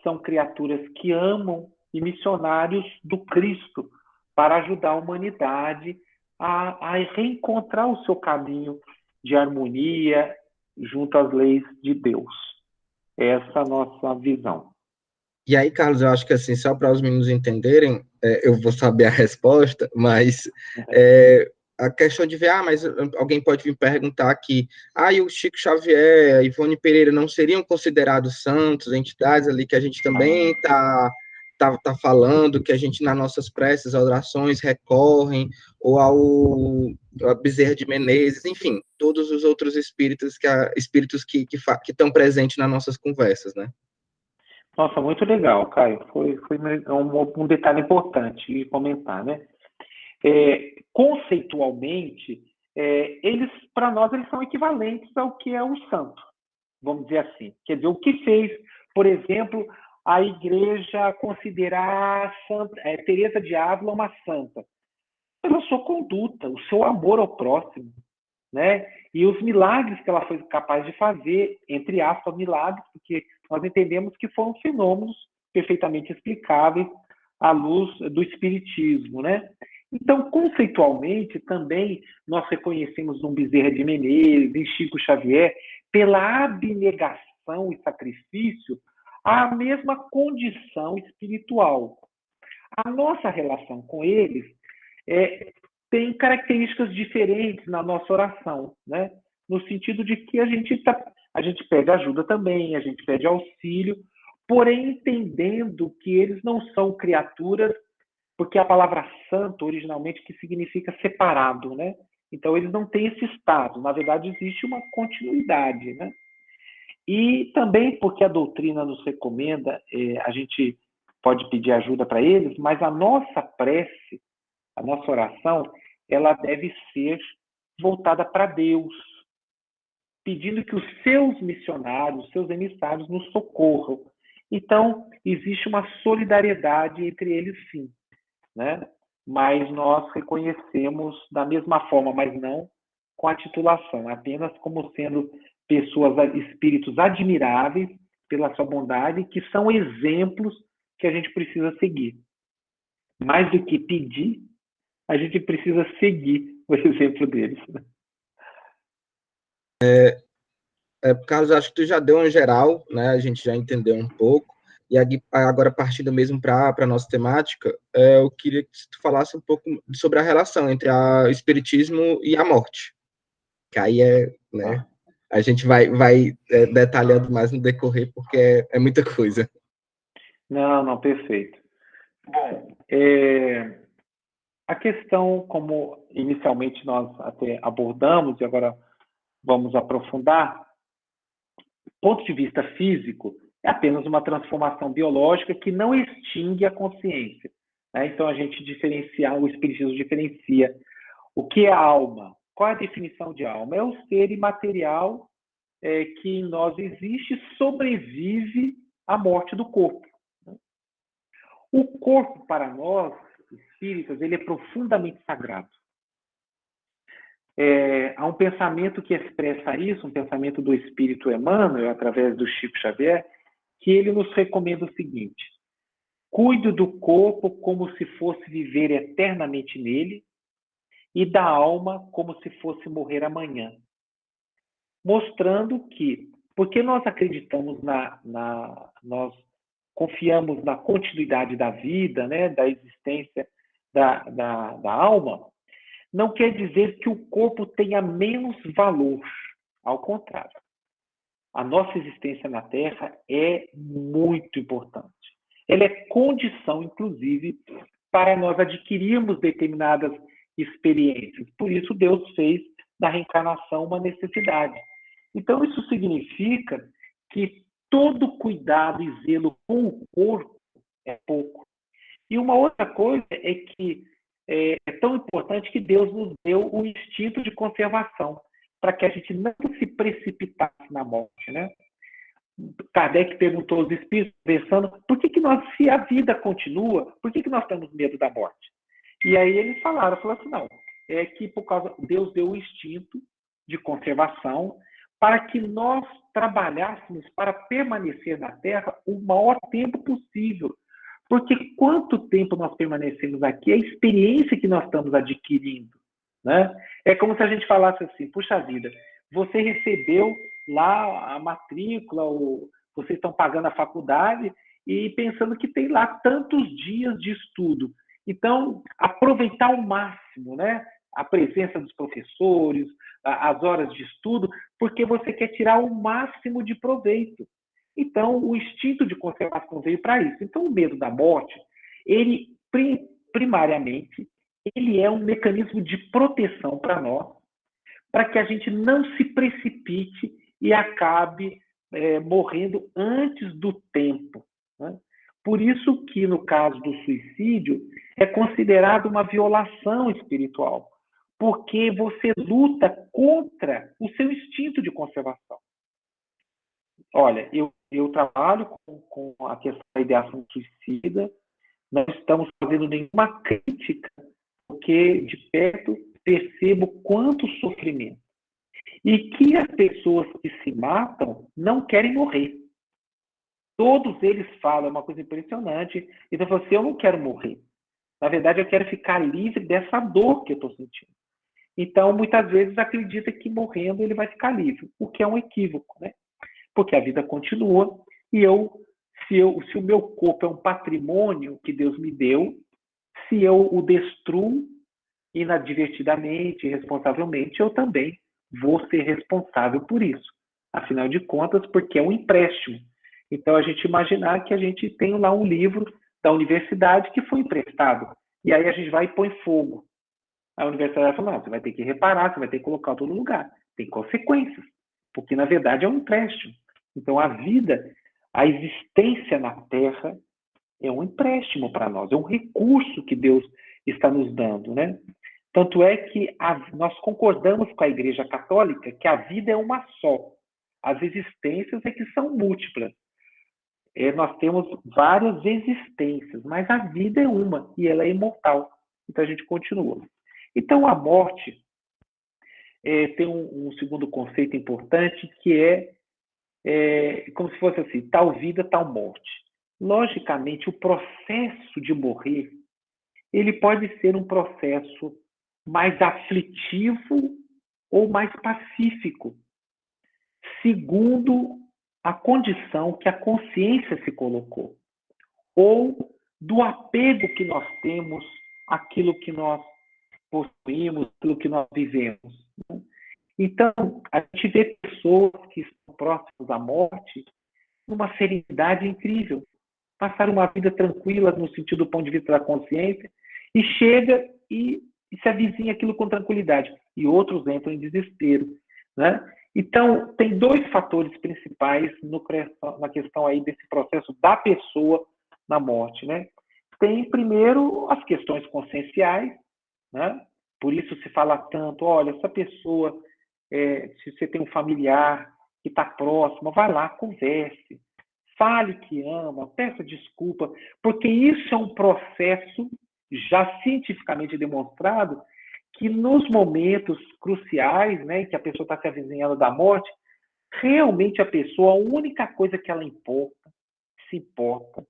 são criaturas que amam e missionários do Cristo para ajudar a humanidade a reencontrar o seu caminho de harmonia junto às leis de Deus. Essa é a nossa visão. E aí, Carlos, eu acho que assim, só para os meninos entenderem, eu vou saber a resposta, mas a questão de ver, mas alguém pode me perguntar aqui, e o Chico Xavier, a Ivone Pereira não seriam considerados santos, entidades ali que a gente também tá falando, que a gente nas nossas preces, orações recorrem, ou a Bezerra de Menezes, enfim, todos os outros espíritos que estão presentes nas nossas conversas, né? Nossa, muito legal, Caio. Foi um detalhe importante de comentar, né? Conceitualmente, eles, para nós, eles são equivalentes ao que é o santo, vamos dizer assim. Quer dizer, o que fez, por exemplo, a Igreja considerar Teresa de Ávila uma santa? Pela sua conduta, o seu amor ao próximo, né? E os milagres que ela foi capaz de fazer, entre aspas, milagres, porque nós entendemos que foram fenômenos perfeitamente explicáveis à luz do Espiritismo, né? Então, conceitualmente, também nós reconhecemos no Bezerra de Menezes, em Chico Xavier, pela abnegação e sacrifício, a mesma condição espiritual. A nossa relação com eles tem características diferentes na nossa oração, né? No sentido de que a gente pede ajuda também, a gente pede auxílio, porém entendendo que eles não são criaturas, porque a palavra santo, originalmente, que significa separado, né? Então, eles não têm esse estado. Na verdade, existe uma continuidade, né? E também porque a doutrina nos recomenda, a gente pode pedir ajuda para eles, mas a nossa prece, a nossa oração, ela deve ser voltada para Deus, pedindo que os seus missionários, os seus emissários nos socorram. Então, existe uma solidariedade entre eles, sim, né? Mas nós reconhecemos da mesma forma, mas não com a titulação, apenas como sendo pessoas, espíritos admiráveis pela sua bondade, que são exemplos que a gente precisa seguir. Mais do que pedir, a gente precisa seguir o exemplo deles. Carlos, acho que tu já deu uma geral, né? A gente já entendeu um pouco. E agora, partindo mesmo para a nossa temática, eu queria que tu falasse um pouco sobre a relação entre o espiritismo e a morte. Que aí né? A gente vai detalhando mais no decorrer, porque é muita coisa. Não, perfeito. Bom, a questão, como inicialmente nós até abordamos, e agora vamos aprofundar, do ponto de vista físico, é apenas uma transformação biológica que não extingue a consciência, né? Então, a gente o espiritismo diferencia o que é a alma. Qual é a definição de alma? É o ser imaterial que em nós existe e sobrevive à morte do corpo. O corpo, para nós, espíritas, ele é profundamente sagrado. Há um pensamento que expressa isso, um pensamento do espírito Emmanuel, através do Chico Xavier, que ele nos recomenda o seguinte: cuide do corpo como se fosse viver eternamente nele e da alma como se fosse morrer amanhã. Mostrando que, porque nós acreditamos nós confiamos na continuidade da vida, né, da existência da alma, não quer dizer que o corpo tenha menos valor. Ao contrário. A nossa existência na Terra é muito importante. Ela é condição, inclusive, para nós adquirirmos determinadas experiências. Por isso, Deus fez da reencarnação uma necessidade. Então, isso significa que todo cuidado e zelo com o corpo é pouco. E uma outra coisa é que é tão importante que Deus nos deu o instinto de conservação, para que a gente não se precipitasse na morte, né? Kardec perguntou aos espíritos, pensando, por que nós, se a vida continua, por que nós temos medo da morte? E aí eles falaram assim, não, é que por causa, Deus deu o instinto de conservação para que nós trabalhássemos para permanecer na Terra o maior tempo possível. Porque quanto tempo nós permanecemos aqui, é a experiência que nós estamos adquirindo, né? É como se a gente falasse assim, puxa vida, você recebeu lá a matrícula, ou vocês estão pagando a faculdade e pensando que tem lá tantos dias de estudo. Então, aproveitar ao máximo, né, a presença dos professores, as horas de estudo, porque você quer tirar o máximo de proveito. Então, o instinto de conservação veio para isso. Então, o medo da morte, ele, primariamente, ele é um mecanismo de proteção para nós, para que a gente não se precipite e acabe morrendo antes do tempo, né? Por isso que, no caso do suicídio, é considerado uma violação espiritual, porque você luta contra o seu instinto de conservação. Olha, eu trabalho com a questão da ideação suicida, não estamos fazendo nenhuma crítica, porque de perto percebo quanto sofrimento. E que as pessoas que se matam não querem morrer. Todos eles falam, é uma coisa impressionante. Então, eu falo assim, eu não quero morrer. Na verdade, eu quero ficar livre dessa dor que eu estou sentindo. Então, muitas vezes, acredita que morrendo ele vai ficar livre, o que é um equívoco, né? Porque a vida continua e se o meu corpo é um patrimônio que Deus me deu, se eu o destruo inadvertidamente, irresponsavelmente, eu também vou ser responsável por isso. Afinal de contas, porque é um empréstimo. Então, a gente imaginar que a gente tem lá um livro da universidade que foi emprestado. E aí a gente vai e põe fogo. A universidade fala, não, você vai ter que reparar, você vai ter que colocar todo lugar. Tem consequências, porque, na verdade, é um empréstimo. Então, a vida, a existência na Terra é um empréstimo para nós, é um recurso que Deus está nos dando, né? Tanto é que nós concordamos com a Igreja Católica que a vida é uma só. As existências é que são múltiplas. Nós temos várias existências, mas a vida é uma e ela é imortal. Então a gente continua. Então a morte tem um segundo conceito importante que é como se fosse assim, tal vida, tal morte. Logicamente, o processo de morrer, ele pode ser um processo mais aflitivo ou mais pacífico, segundo a condição que a consciência se colocou, ou do apego que nós temos àquilo que nós possuímos, àquilo que nós vivemos. Então, a gente vê pessoas que estão próximas à morte numa serenidade incrível, passaram uma vida tranquila no sentido do ponto de vista da consciência, e chega e se avizinha aquilo com tranquilidade. E outros entram em desespero, né? Então, tem dois fatores principais na questão aí desse processo da pessoa na morte, né? Tem, primeiro, as questões conscienciais, né? Por isso se fala tanto, olha, essa pessoa, se você tem um familiar que está próximo, vai lá, converse, fale que ama, peça desculpa, porque isso é um processo já cientificamente demonstrado que nos momentos cruciais, né, que a pessoa está se avizinhando da morte, realmente a pessoa, a única coisa que ela se importa,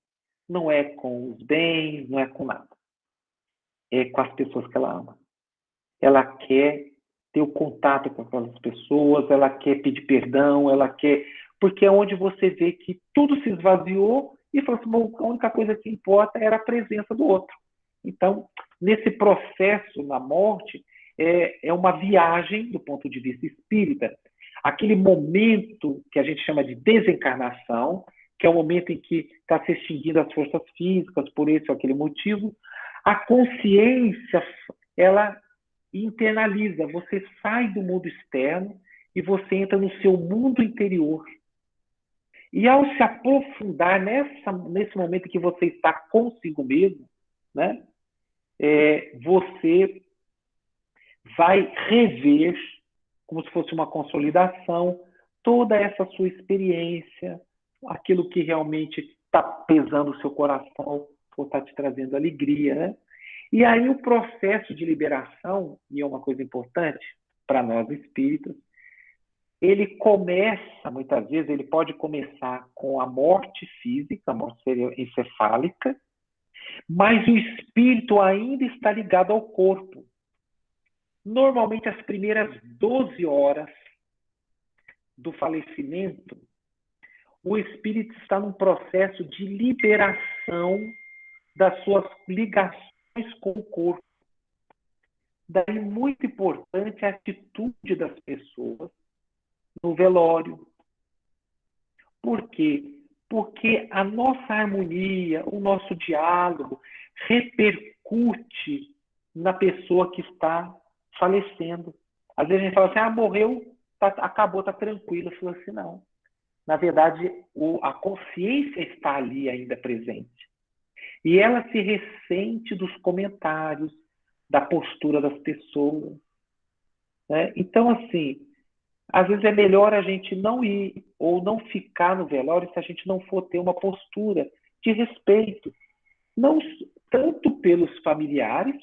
não é com os bens, não é com nada. É com as pessoas que ela ama. Ela quer ter o contato com aquelas pessoas, ela quer pedir perdão, ela quer... Porque é onde você vê que tudo se esvaziou e falou assim, bom, a única coisa que importa era a presença do outro. Então, nesse processo na morte, é uma viagem do ponto de vista espírita. Aquele momento que a gente chama de desencarnação, que é o momento em que está se extinguindo as forças físicas, por esse ou aquele motivo, a consciência, ela internaliza, você sai do mundo externo e você entra no seu mundo interior. E ao se aprofundar nesse momento em que você está consigo mesmo, né, você vai rever, como se fosse uma consolidação, toda essa sua experiência, aquilo que realmente está pesando o seu coração ou está te trazendo alegria, né? E aí o processo de liberação, e é uma coisa importante para nós espíritas, ele começa, muitas vezes, ele pode começar com a morte física, a morte encefálica, mas o espírito ainda está ligado ao corpo. Normalmente, as primeiras 12 horas do falecimento, o espírito está num processo de liberação das suas ligações com o corpo. Daí, muito importante a atitude das pessoas no velório. Por quê? Porque a nossa harmonia, o nosso diálogo repercute na pessoa que está falecendo. Às vezes a gente fala assim, morreu, acabou, está tranquilo. Eu falo assim, não. Na verdade, a consciência está ali ainda presente. E ela se ressente dos comentários, da postura das pessoas. Né? Então, assim, às vezes é melhor a gente não ir ou não ficar no velório se a gente não for ter uma postura de respeito. Não tanto pelos familiares,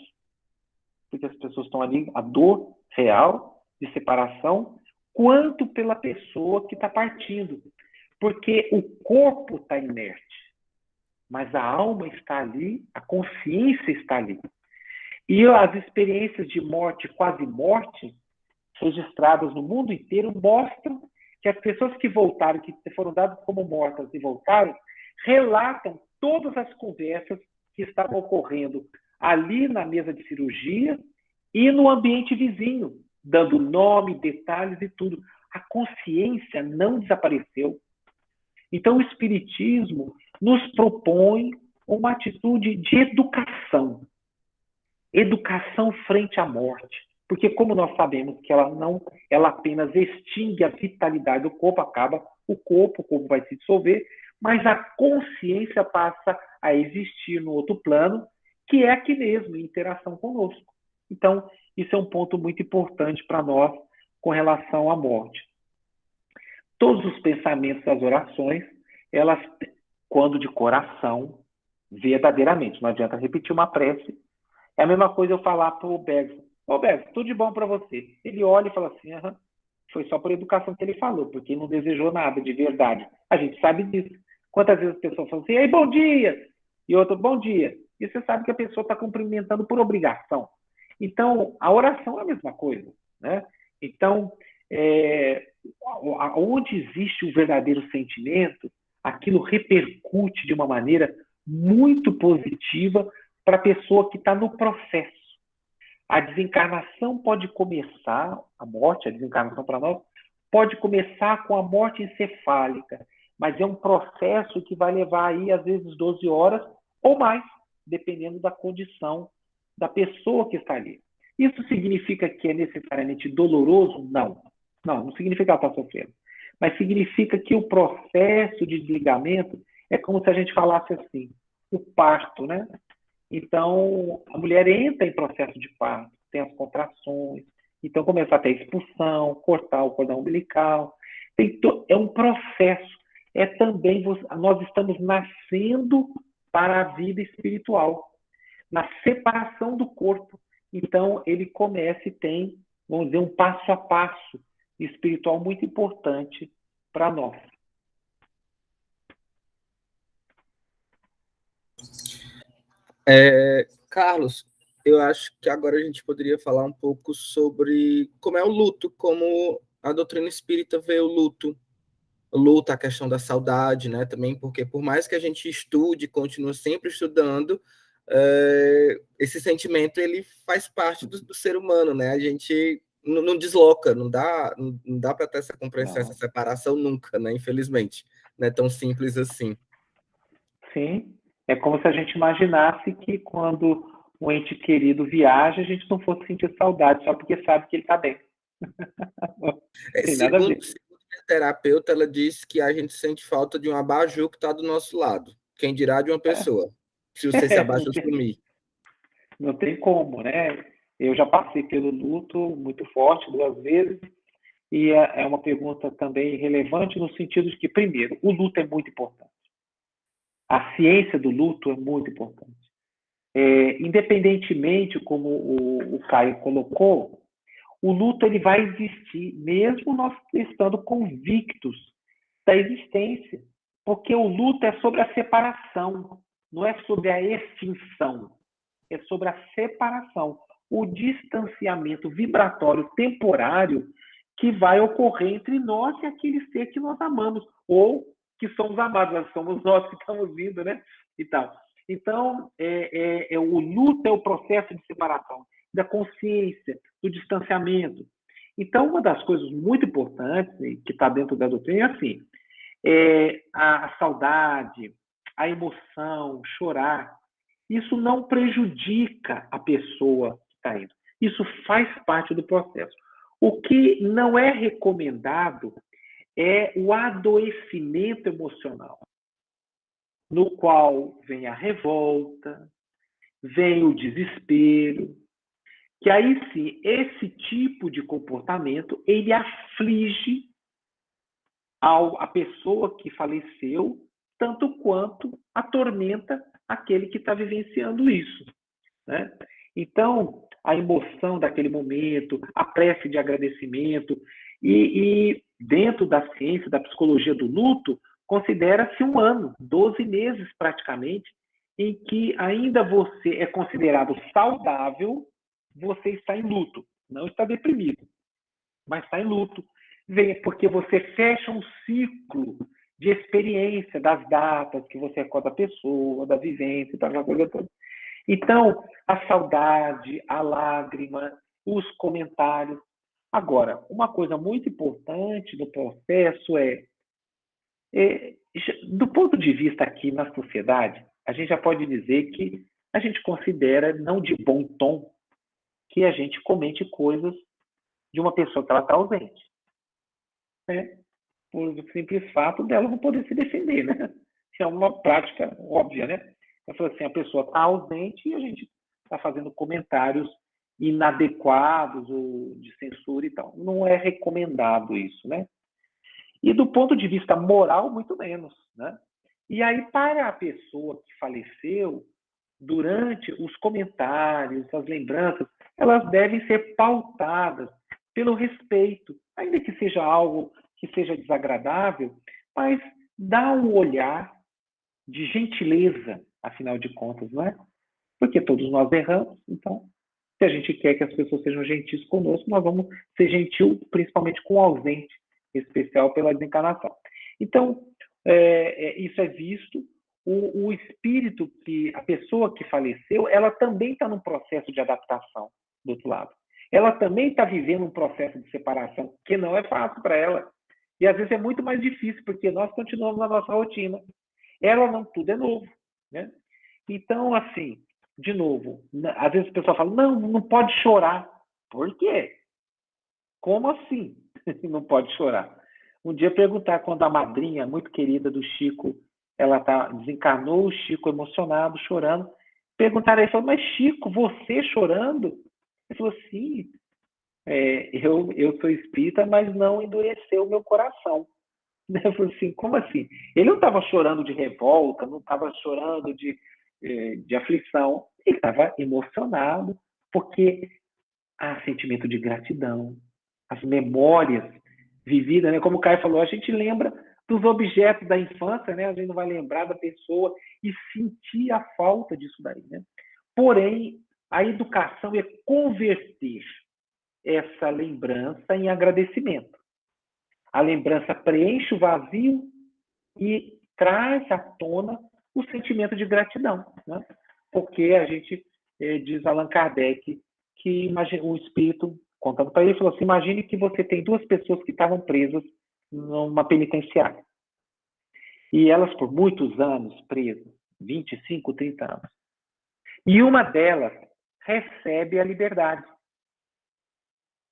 porque as pessoas estão ali, a dor real de separação, quanto pela pessoa que está partindo. Porque o corpo está inerte, mas a alma está ali, a consciência está ali. E as experiências de morte, quase morte, registradas no mundo inteiro, mostram que as pessoas que voltaram, que foram dadas como mortas e voltaram, relatam todas as conversas que estavam ocorrendo ali na mesa de cirurgia e no ambiente vizinho, dando nome, detalhes e tudo. A consciência não desapareceu. Então, o Espiritismo nos propõe uma atitude de educação. Educação frente à morte. Porque, como nós sabemos que ela apenas extingue a vitalidade do corpo, acaba o corpo vai se dissolver, mas a consciência passa a existir no outro plano, que é aqui mesmo, em interação conosco. Então, isso é um ponto muito importante para nós com relação à morte. Todos os pensamentos das orações, elas, quando de coração, verdadeiramente, não adianta repetir uma prece. É a mesma coisa eu falar para o Bergson, Bergson, tudo de bom para você. Ele olha e fala assim, foi só por educação que ele falou, porque não desejou nada de verdade. A gente sabe disso. Quantas vezes as pessoas falam assim, ei, bom dia! E outro, bom dia. E você sabe que a pessoa está cumprimentando por obrigação. Então, a oração é a mesma coisa. Né? Então, onde existe o verdadeiro sentimento, aquilo repercute de uma maneira muito positiva para a pessoa que está no processo. A desencarnação pode começar, a morte, a desencarnação para nós, pode começar com a morte encefálica, mas é um processo que vai levar aí, às vezes, 12 horas ou mais, dependendo da condição da pessoa que está ali. Isso significa que é necessariamente doloroso? Não. Não significa que ela está sofrendo. Mas significa que o processo de desligamento é como se a gente falasse assim, o parto, né? Então, a mulher entra em processo de parto, tem as contrações, então começa a ter expulsão, cortar o cordão umbilical. É um processo. É também, nós estamos nascendo para a vida espiritual, na separação do corpo. Então, ele começa e tem, vamos dizer, um passo a passo espiritual muito importante para nós. Carlos, eu acho que agora a gente poderia falar um pouco sobre como é o luto, como a doutrina espírita vê o luto. luta a questão da saudade, né? Também porque por mais que a gente estude, continue sempre estudando, esse sentimento ele faz parte do ser humano, né? A gente não desloca, não dá para ter essa compreensão, essa separação nunca, né? Infelizmente, não é tão simples assim. Sim, é como se a gente imaginasse que quando um ente querido viaja, a gente não fosse sentir saudade só porque sabe que ele está bem. Tem nada a ver. Segundo a terapeuta, ela diz que a gente sente falta de um abajur que está do nosso lado. Quem dirá de uma pessoa, se você se abajur sumir. Não tem como, né? Eu já passei pelo luto muito forte 2 vezes, e é uma pergunta também relevante no sentido de que, primeiro, o luto é muito importante. A ciência do luto é muito importante. Independentemente, como o Caio colocou, o luto ele vai existir mesmo nós estando convictos da existência, porque o luto é sobre a separação, não é sobre a extinção, é sobre a separação, o distanciamento vibratório temporário que vai ocorrer entre nós e aquele ser que nós amamos, ou que somos amados, nós somos nós que estamos vindo, né? E tal. Então, o luto é o processo de separação, da consciência, do distanciamento. Então, uma das coisas muito importantes, que está dentro da doutrina, é assim, a saudade, a emoção, chorar, isso não prejudica a pessoa que está indo. Isso faz parte do processo. O que não é recomendado é o adoecimento emocional, no qual vem a revolta, vem o desespero, que aí sim, esse tipo de comportamento, ele aflige a pessoa que faleceu, tanto quanto atormenta aquele que está vivenciando isso, né? Então, a emoção daquele momento, a prece de agradecimento, e dentro da ciência, da psicologia do luto, considera-se 1 ano, 12 meses praticamente, em que ainda você é considerado saudável, você está em luto. Não está deprimido, mas está em luto. Porque você fecha um ciclo de experiência das datas que você recorda a pessoa, da vivência, da coisa toda. Então, a saudade, a lágrima, os comentários. Agora, uma coisa muito importante no processo do ponto de vista aqui na sociedade, a gente já pode dizer que a gente considera, não de bom tom, que a gente comente coisas de uma pessoa que ela está ausente. Né? Por simples fato dela não poder se defender, né? É uma prática óbvia, né? Eu falo assim, a pessoa está ausente e a gente está fazendo comentários inadequados ou de censura e tal. Não é recomendado isso, né? E do ponto de vista moral, muito menos, né? E aí, para a pessoa que faleceu, durante os comentários, as lembranças, elas devem ser pautadas pelo respeito, ainda que seja algo que seja desagradável, mas dá um olhar de gentileza, afinal de contas, não é? Porque todos nós erramos, então, se a gente quer que as pessoas sejam gentis conosco, nós vamos ser gentil, principalmente com o ausente, em especial pela desencarnação. Então, isso é visto. O espírito, a pessoa que faleceu, ela também está num processo de adaptação, do outro lado. Ela também está vivendo um processo de separação, que não é fácil para ela. E às vezes é muito mais difícil, porque nós continuamos na nossa rotina. Ela não, tudo é novo, né? Então, assim, de novo, às vezes o pessoal fala, não pode chorar. Por quê? Como assim não pode chorar? Um dia perguntar quando a madrinha, muito querida do Chico, ela desencarnou, o Chico emocionado, chorando. Perguntaram aí, falou, mas Chico, você chorando? Ele falou, sim, eu sou espírita, mas não endureceu o meu coração. Eu falei assim, como assim? Ele não estava chorando de revolta, não estava chorando de aflição, ele estava emocionado, porque há sentimento de gratidão, as memórias vividas, né? Como o Caio falou, a gente lembra dos objetos da infância, né? A gente não vai lembrar da pessoa e sentir a falta disso daí, né? Porém, a educação é converter essa lembrança em agradecimento. A lembrança preenche o vazio e traz à tona o sentimento de gratidão, né? Porque a gente, diz Allan Kardec, que o espírito, contando para ele, falou assim, imagine que você tem duas pessoas que estavam presas numa penitenciária. E elas, por muitos anos, presas, 25, 30 anos. E uma delas recebe a liberdade.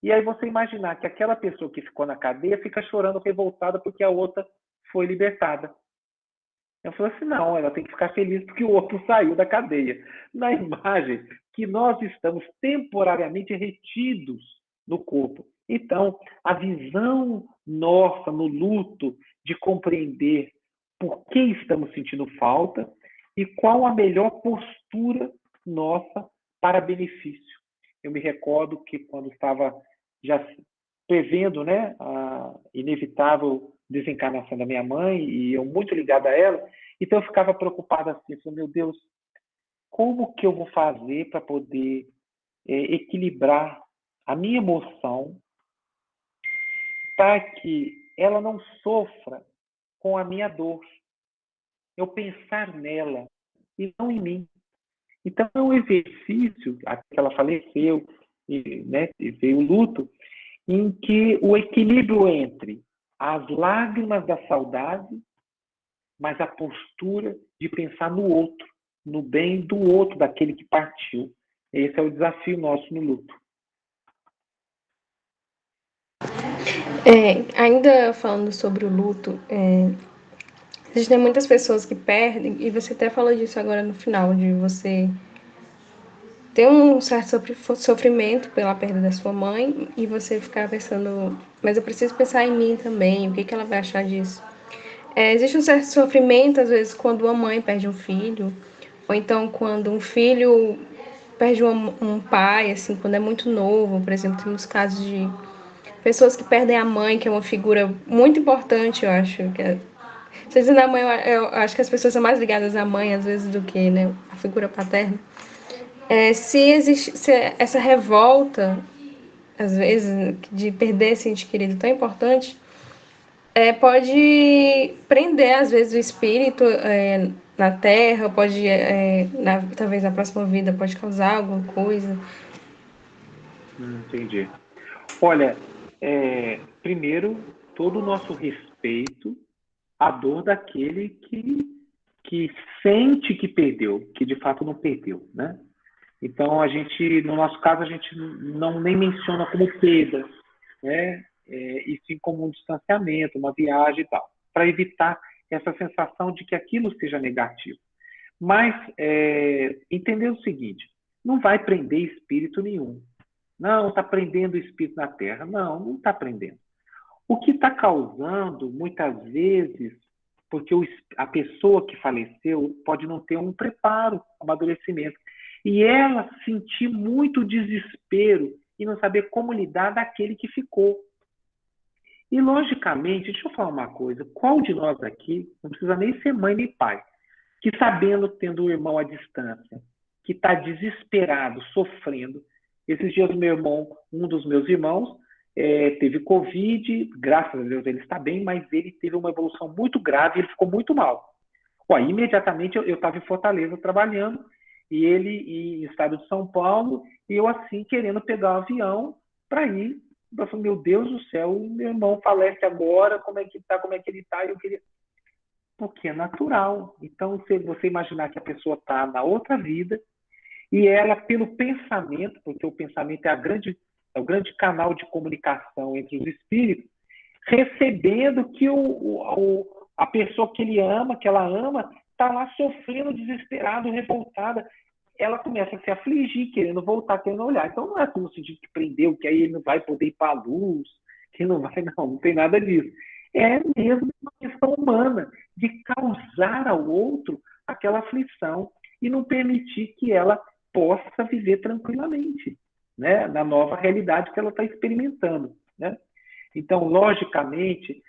E aí você imaginar que aquela pessoa que ficou na cadeia fica chorando revoltada porque a outra foi libertada. Eu falei assim, não, ela tem que ficar feliz porque o outro saiu da cadeia. Na imagem que nós estamos temporariamente retidos no corpo. Então, a visão nossa no luto de compreender por que estamos sentindo falta e qual a melhor postura nossa para benefício. Eu me recordo que quando estava já prevendo, né, a inevitável desencarnação da minha mãe, e eu muito ligado a ela, então eu ficava preocupado assim, falei, meu Deus, como que eu vou fazer para poder equilibrar a minha emoção para que ela não sofra com a minha dor? Eu pensar nela e não em mim. Então é um exercício, até que ela faleceu, né, e veio o luto, em que o equilíbrio entre as lágrimas da saudade, mas a postura de pensar no outro, no bem do outro, daquele que partiu. Esse é o desafio nosso no luto. Ainda falando sobre o luto, existem muitas pessoas que perdem, e você até falou disso agora no final, de você ter um certo sofrimento pela perda da sua mãe e você ficar pensando, mas eu preciso pensar em mim também, o que ela vai achar disso? Existe um certo sofrimento, às vezes, quando uma mãe perde um filho, ou então quando um filho perde um pai, assim, quando é muito novo. Por exemplo, temos casos de pessoas que perdem a mãe, que é uma figura muito importante, eu acho. Se dizendo a mãe, eu acho que as pessoas são mais ligadas à mãe, às vezes, do que, né, a figura paterna. Se existe essa revolta, às vezes, de perder esse ente querido tão importante, pode prender, às vezes, o espírito na Terra, pode, talvez na próxima vida, pode causar alguma coisa. Entendi. Olha, primeiro, todo o nosso respeito à dor daquele que sente que perdeu, que de fato não perdeu, né? Então, no nosso caso, a gente não nem menciona como perda, né? E sim como um distanciamento, uma viagem e tal, para evitar essa sensação de que aquilo seja negativo. Mas entender o seguinte, não vai prender espírito nenhum. Não, está prendendo o espírito na Terra. Não está prendendo. O que está causando, muitas vezes, porque a pessoa que faleceu pode não ter um preparo, amadurecimento. E ela sentir muito desespero e não saber como lidar daquele que ficou. E, logicamente, deixa eu falar uma coisa, qual de nós aqui, não precisa nem ser mãe nem pai, que sabendo, tendo o irmão à distância, que está desesperado, sofrendo. Esses dias um dos meus irmãos, teve Covid, graças a Deus ele está bem, mas ele teve uma evolução muito grave, ele ficou muito mal. Imediatamente eu estava em Fortaleza trabalhando, e ele em estado de São Paulo, e eu assim querendo pegar um avião para ir. Eu falei, meu Deus do céu, meu irmão falece agora, como é que ele está? Eu queria... Porque é natural. Então, se você imaginar que a pessoa está na outra vida, e ela, pelo pensamento, porque o pensamento é o grande canal de comunicação entre os espíritos, recebendo que a pessoa que ela ama, está lá sofrendo, desesperado, revoltada. Ela começa a se afligir, querendo voltar, querendo olhar. Então, não é no sentido que prendeu, que aí ele não vai poder ir para a luz, que não vai, não tem nada disso. É mesmo uma questão humana, de causar ao outro aquela aflição e não permitir que ela possa viver tranquilamente, né, na nova realidade que ela está experimentando, né? Então, logicamente,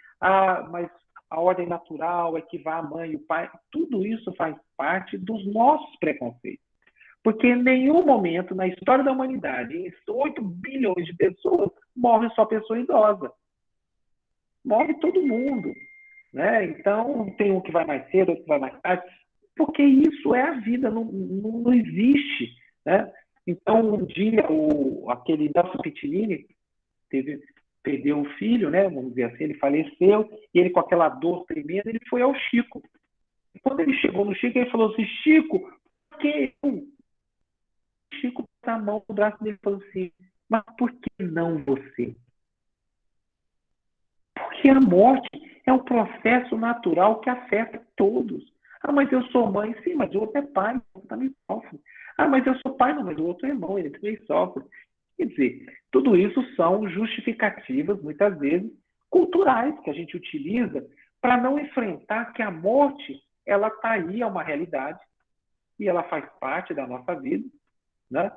mas a ordem natural é que vá a mãe e o pai, tudo isso faz parte dos nossos preconceitos. Porque em nenhum momento na história da humanidade, em 8 bilhões de pessoas, morre só pessoa idosa. morre todo mundo, né? Então, tem um que vai mais cedo, outro que vai mais tarde, porque isso é a vida, não existe, né? Então, um dia, aquele Nelson Pitilini perdeu um filho, né? Vamos dizer assim, ele faleceu, e ele com aquela dor tremenda, ele foi ao Chico. E quando ele chegou no Chico, ele falou assim, Chico, por que eu? O Chico pôs a mão no braço dele e falou assim, mas por que não você? Porque a morte é um processo natural que afeta todos. Ah, mas eu sou mãe. Sim, mas o outro é pai, o outro também sofre. Ah, mas eu sou pai, não, mas o outro é irmão, ele também sofre. Quer dizer, tudo isso são justificativas, muitas vezes, culturais, que a gente utiliza para não enfrentar que a morte, ela está aí, é uma realidade, e ela faz parte da nossa vida, né?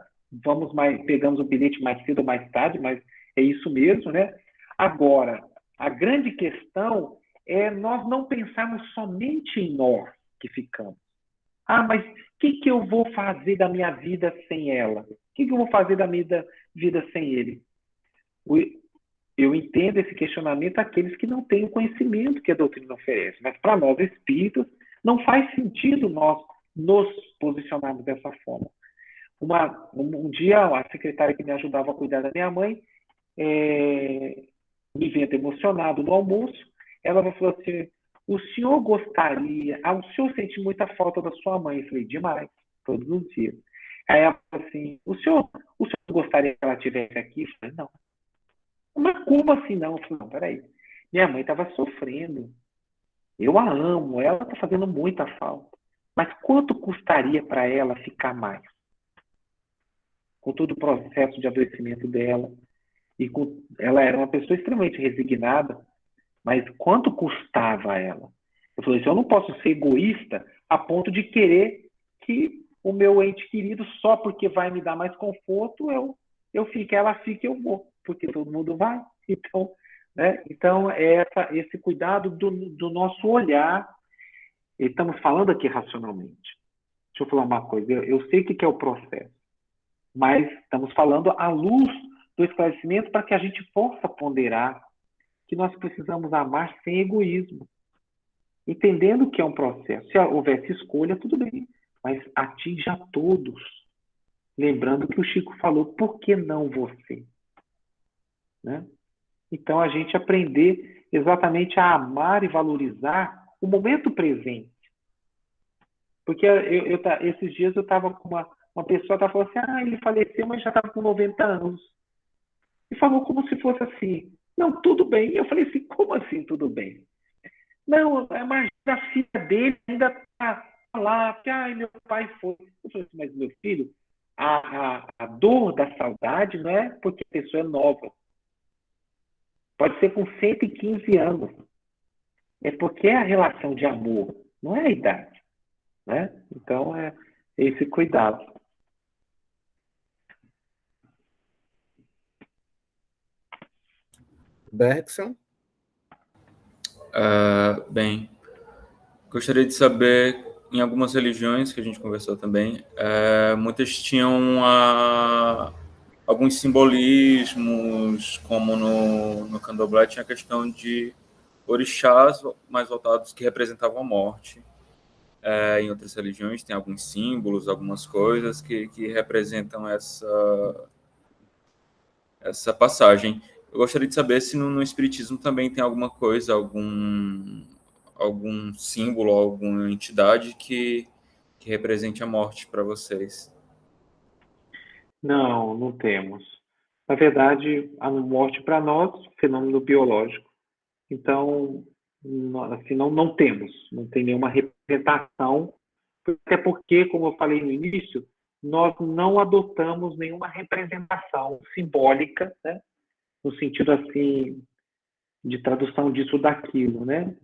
Pegamos o bilhete mais cedo ou mais tarde, mas é isso mesmo, né? Agora, a grande questão é nós não pensarmos somente em nós que ficamos. Ah, mas o que eu vou fazer da minha vida sem ela? O que eu vou fazer da minha vida sem ele? Eu entendo esse questionamento àqueles que não têm o conhecimento que a doutrina oferece, mas para nós espíritas não faz sentido nós nos posicionarmos dessa forma. Um dia, a secretária que me ajudava a cuidar da minha mãe, me vendo emocionado no almoço, ela falou assim, o senhor o senhor sente muita falta da sua mãe? Eu falei, demais, todos os dias. Aí ela falou assim, o senhor gostaria que ela estivesse aqui? Eu falei, não. Mas como assim não? Eu falei, não, peraí. Minha mãe estava sofrendo. Eu a amo, ela está fazendo muita falta. Mas quanto custaria para ela ficar mais? Com todo o processo de adoecimento dela. Ela era uma pessoa extremamente resignada, mas quanto custava a ela? Eu falei assim, eu não posso ser egoísta a ponto de querer que o meu ente querido, só porque vai me dar mais conforto, eu fique, ela fique, eu vou, porque todo mundo vai. Então, né? Então esse cuidado do nosso olhar. Estamos falando aqui racionalmente. Deixa eu falar uma coisa, eu sei o que é o processo, mas estamos falando à luz do esclarecimento para que a gente possa ponderar que nós precisamos amar sem egoísmo, entendendo que é um processo. Se houvesse escolha, tudo bem, mas atinge a todos. Lembrando que o Chico falou, por que não você? Né? Então, a gente aprender exatamente a amar e valorizar o momento presente. Porque esses dias eu estava com uma pessoa que falou assim, ele faleceu, mas já estava com 90 anos. E falou como se fosse assim, não, tudo bem. Eu falei assim, como assim tudo bem? Não, mas a filha dele ainda está lá, porque meu pai foi. Eu falei assim, mas meu filho, a dor da saudade não é porque a pessoa é nova. Pode ser com 115 anos. É porque é a relação de amor, não é a idade. Né? Então, é esse cuidado. Bergson? Bem, gostaria de saber, em algumas religiões que a gente conversou também, muitas tinham alguns simbolismos, como no candomblé tinha a questão de orixás mais voltados que representavam a morte. Em outras religiões tem alguns símbolos, algumas coisas que representam essa passagem. Eu gostaria de saber se no Espiritismo também tem alguma coisa, algum símbolo, alguma entidade que represente a morte para vocês. Não, não temos. Na verdade, a morte para nós é um fenômeno biológico. Então, assim, não temos, não tem nenhuma representação, até porque, como eu falei no início, nós não adotamos nenhuma representação simbólica, né? No sentido assim de tradução disso ou daquilo, né?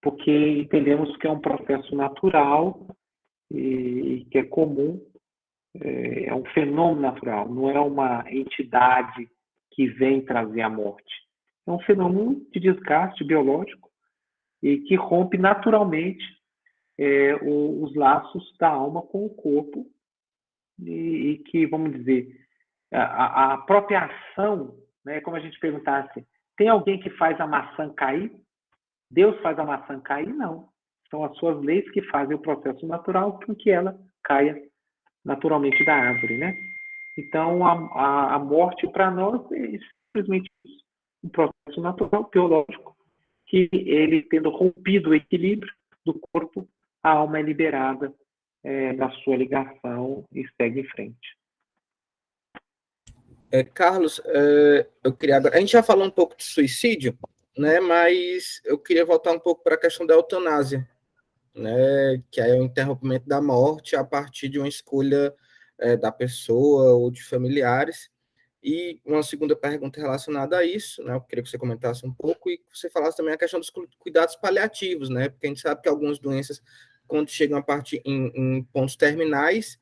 Porque entendemos que é um processo natural e que é comum, é um fenômeno natural, não é uma entidade que vem trazer a morte. É um fenômeno de desgaste biológico e que rompe naturalmente os laços da alma com o corpo e que, vamos dizer, a própria ação, né, como a gente perguntasse, Tem alguém que faz a maçã cair? Deus faz a maçã cair? Não. São as suas leis que fazem o processo natural com que ela caia naturalmente da árvore, né? Então, a morte para nós é simplesmente isso, um processo natural, biológico, que ele, tendo rompido o equilíbrio do corpo, a alma é liberada da sua ligação e segue em frente. Carlos, eu queria agora... A gente já falou um pouco de suicídio, né? Mas eu queria voltar um pouco para a questão da eutanásia, né? Que é o interrompimento da morte a partir de uma escolha da pessoa ou de familiares. E uma segunda pergunta relacionada a isso, né? Eu queria que você comentasse um pouco e que você falasse também a questão dos cuidados paliativos, né? Porque a gente sabe que algumas doenças, quando chegam a partir em pontos terminais,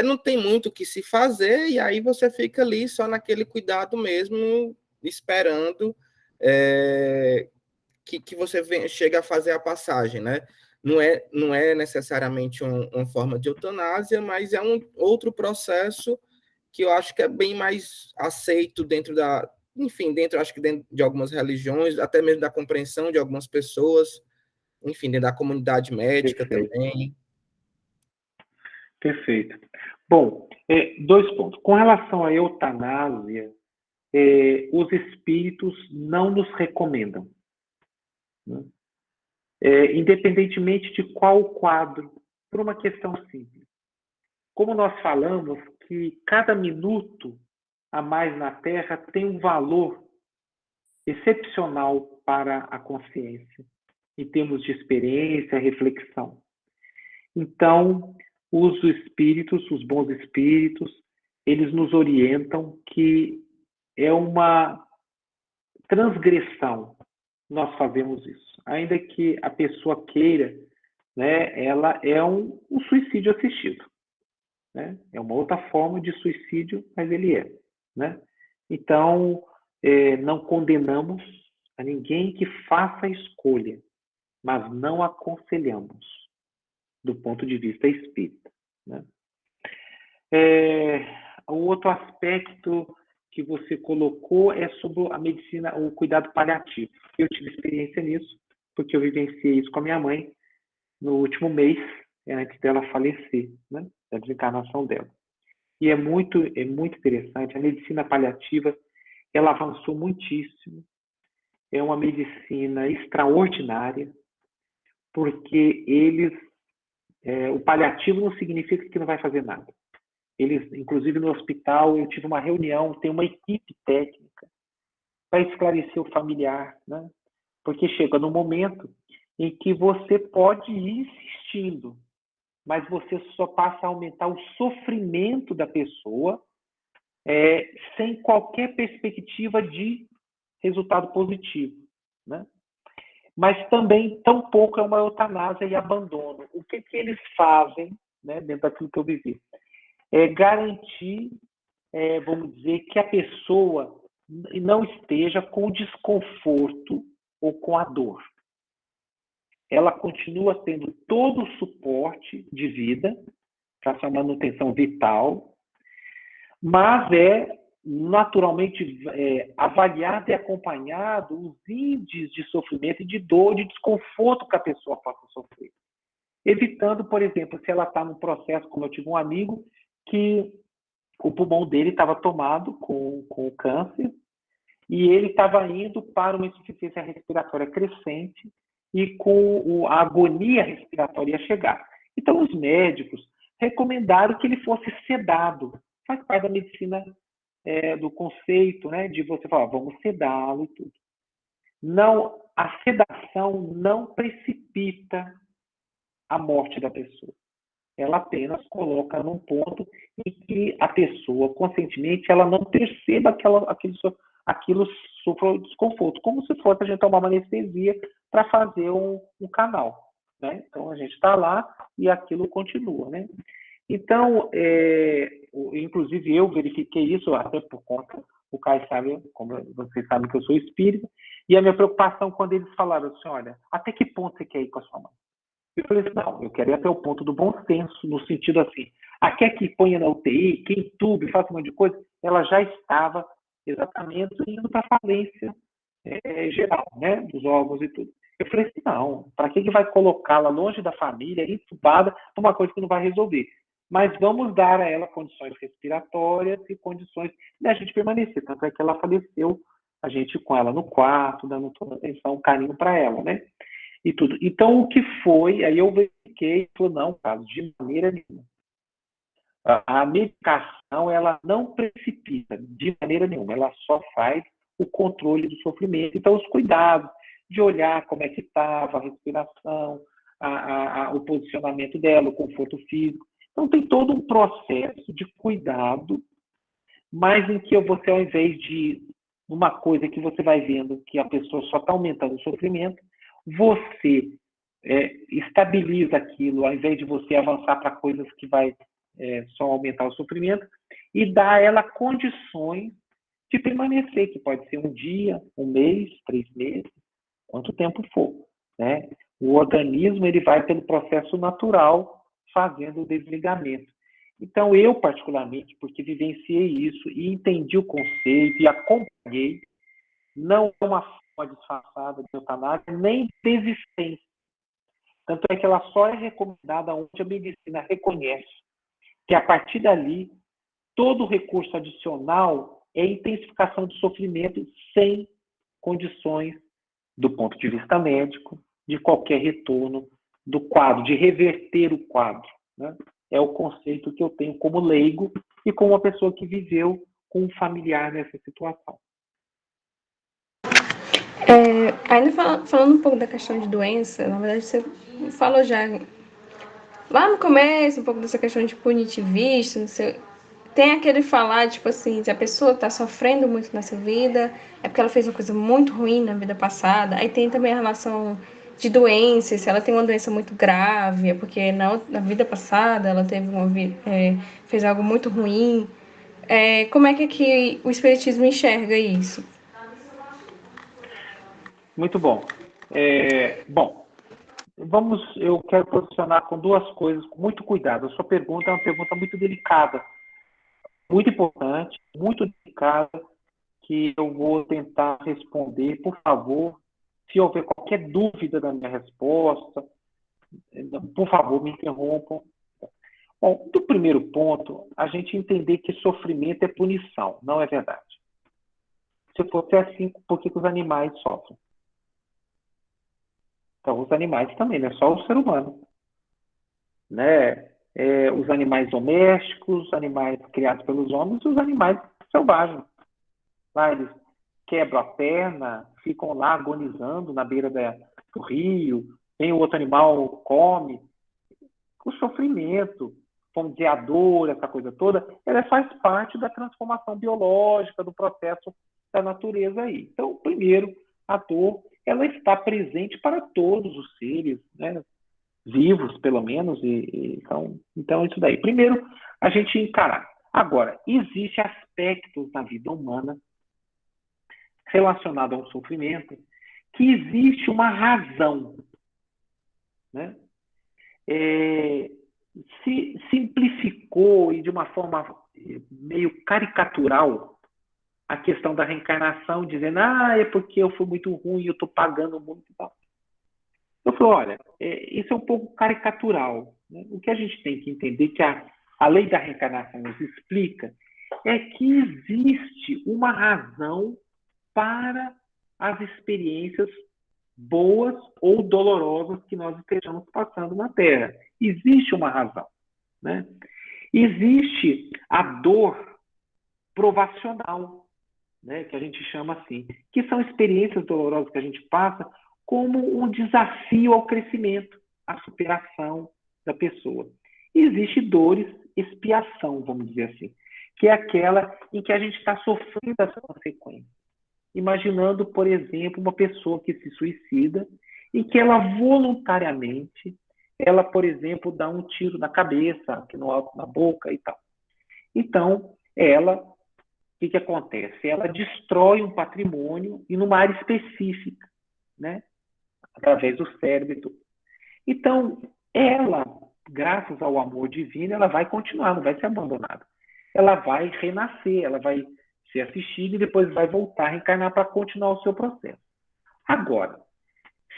não tem muito o que se fazer, e aí você fica ali só naquele cuidado mesmo, esperando que você chega a fazer a passagem, né? Não é necessariamente uma forma de eutanásia, mas é um outro processo que eu acho que é bem mais aceito dentro acho que dentro de algumas religiões, até mesmo da compreensão de algumas pessoas, enfim, dentro da comunidade médica também. Perfeito. Bom, 2 pontos. Com relação à eutanásia, os espíritos não nos recomendam, né? Independentemente de qual quadro, por uma questão simples. Como nós falamos que cada minuto a mais na Terra tem um valor excepcional para a consciência, em termos de experiência, reflexão. Então, os espíritos, os bons espíritos, eles nos orientam que é uma transgressão nós fazemos isso. Ainda que a pessoa queira, né, ela é um suicídio assistido, né? É uma outra forma de suicídio, mas ele é, né? Então, não condenamos a ninguém que faça a escolha, mas não aconselhamos, do ponto de vista espírita, né? O outro aspecto que você colocou é sobre a medicina, o cuidado paliativo. Eu tive experiência nisso, porque eu vivenciei isso com a minha mãe no último mês, antes dela falecer, né? Da desencarnação dela. E é muito interessante. A medicina paliativa, ela avançou muitíssimo. É uma medicina extraordinária, porque o paliativo não significa que não vai fazer nada. Eles, inclusive no hospital, eu tive uma reunião, tem uma equipe técnica para esclarecer o familiar, né? Porque chega no momento em que você pode ir insistindo, mas você só passa a aumentar o sofrimento da pessoa sem qualquer perspectiva de resultado positivo, né? Mas também, tampouco é uma eutanásia e abandono. O que eles fazem, né, dentro daquilo que eu vivi? É garantir, vamos dizer, que a pessoa não esteja com o desconforto ou com a dor. Ela continua tendo todo o suporte de vida para sua manutenção vital, mas naturalmente avaliado e acompanhado os índices de sofrimento e de dor, de desconforto que a pessoa possa sofrer. Evitando, por exemplo, se ela está num processo, como eu tive um amigo, que o pulmão dele estava tomado com câncer e ele estava indo para uma insuficiência respiratória crescente e com a agonia respiratória ia chegar. Então, os médicos recomendaram que ele fosse sedado. Faz parte da medicina do conceito, né, de você falar, vamos sedá-lo e tudo. Não, a sedação não precipita a morte da pessoa. Ela apenas coloca num ponto em que a pessoa, conscientemente, ela não perceba aquilo sofra desconforto, como se fosse a gente tomar uma anestesia para fazer um canal, né? Então, a gente está lá e aquilo continua, né? Então, inclusive eu verifiquei isso, até por conta, o Caio sabe, como vocês sabem que eu sou espírita, e a minha preocupação quando eles falaram assim, olha, até que ponto você quer ir com a sua mãe? Eu falei assim, não, eu quero ir até o ponto do bom senso, no sentido assim, aqui que ponha na UTI, que entube, faça um monte de coisa, ela já estava exatamente indo para a falência geral, né? Dos órgãos e tudo. Eu falei assim, não, para que vai colocá-la longe da família, entubada, por uma coisa que não vai resolver? Mas vamos dar a ela condições respiratórias e condições de a gente permanecer. Tanto é que ela faleceu, a gente com ela no quarto, dando toda atenção, carinho para ela, né? E tudo. Então, o que foi, aí eu verifiquei, falou, não, Carlos, de maneira nenhuma. A medicação, ela não precipita, de maneira nenhuma, ela só faz o controle do sofrimento. Então, os cuidados de olhar como é que estava a respiração, o posicionamento dela, o conforto físico. Então, tem todo um processo de cuidado, mas em que você, ao invés de uma coisa que você vai vendo que a pessoa só está aumentando o sofrimento, você estabiliza aquilo, ao invés de você avançar para coisas que vai só aumentar o sofrimento, e dá a ela condições de permanecer, que pode ser um dia, um mês, 3 meses, quanto tempo for, né? O organismo ele vai pelo processo natural fazendo o desligamento. Então, eu particularmente, porque vivenciei isso e entendi o conceito e acompanhei, não é uma forma disfarçada de eutanásia, nem desistência. Tanto é que ela só é recomendada onde a medicina reconhece que, a partir dali, todo recurso adicional é intensificação do sofrimento sem condições, do ponto de vista médico, de qualquer retorno do quadro, de reverter o quadro, né? É o conceito que eu tenho como leigo e como uma pessoa que viveu com um familiar nessa situação. Ainda falando um pouco da questão de doença, na verdade você falou já lá no começo um pouco dessa questão de punitivista, não sei, tem aquele falar, tipo assim, se a pessoa está sofrendo muito nessa vida, é porque ela fez uma coisa muito ruim na vida passada. Aí tem também a relação de doenças, se ela tem uma doença muito grave, é porque na vida passada ela teve fez algo muito ruim. Como é que o Espiritismo enxerga isso? Muito bom. Eu quero posicionar com 2 coisas, com muito cuidado. A sua pergunta é uma pergunta muito delicada, muito importante, muito delicada, que eu vou tentar responder. Por favor, se houver qualquer dúvida da minha resposta, por favor, me interrompam. Bom, do primeiro ponto, a gente entender que sofrimento é punição. Não é verdade. Se fosse assim, por que os animais sofrem? Então, os animais também, não é só o ser humano, né? Os animais domésticos, os animais criados pelos homens, os animais selvagens. Lá eles quebram a perna, ficam lá agonizando na beira do rio, vem o outro animal, come. O sofrimento, vamos dizer, a dor, essa coisa toda, ela faz parte da transformação biológica, do processo da natureza aí. Então, primeiro, a dor, ela está presente para todos os seres, né? Vivos, pelo menos, então isso daí. Primeiro, a gente encarar. Agora, existem aspectos na vida humana relacionados ao sofrimento que existe uma razão, né? Se simplificou e de uma forma meio caricatural a questão da reencarnação, dizendo, é porque eu fui muito ruim, eu estou pagando muito e tal. Eu falo, olha, isso é um pouco caricatural, né? O que a gente tem que entender, que a lei da reencarnação nos explica, é que existe uma razão para as experiências boas ou dolorosas que nós estejamos passando na Terra. Existe uma razão, né? Existe a dor provacional, né, que a gente chama assim, que são experiências dolorosas que a gente passa como um desafio ao crescimento, à superação da pessoa. E existe dores expiação, vamos dizer assim, que é aquela em que a gente está sofrendo as consequências. Imaginando, por exemplo, uma pessoa que se suicida e que ela voluntariamente, ela, por exemplo, dá um tiro na cabeça, aqui no alto, na boca e tal. Então, o que acontece? Ela destrói um patrimônio em uma área específica, né? Através do cérebro e tudo. Então, ela, graças ao amor divino, ela vai continuar, não vai ser abandonada. Ela vai renascer, ela vai ser assistido e depois vai voltar a reencarnar para continuar o seu processo. Agora,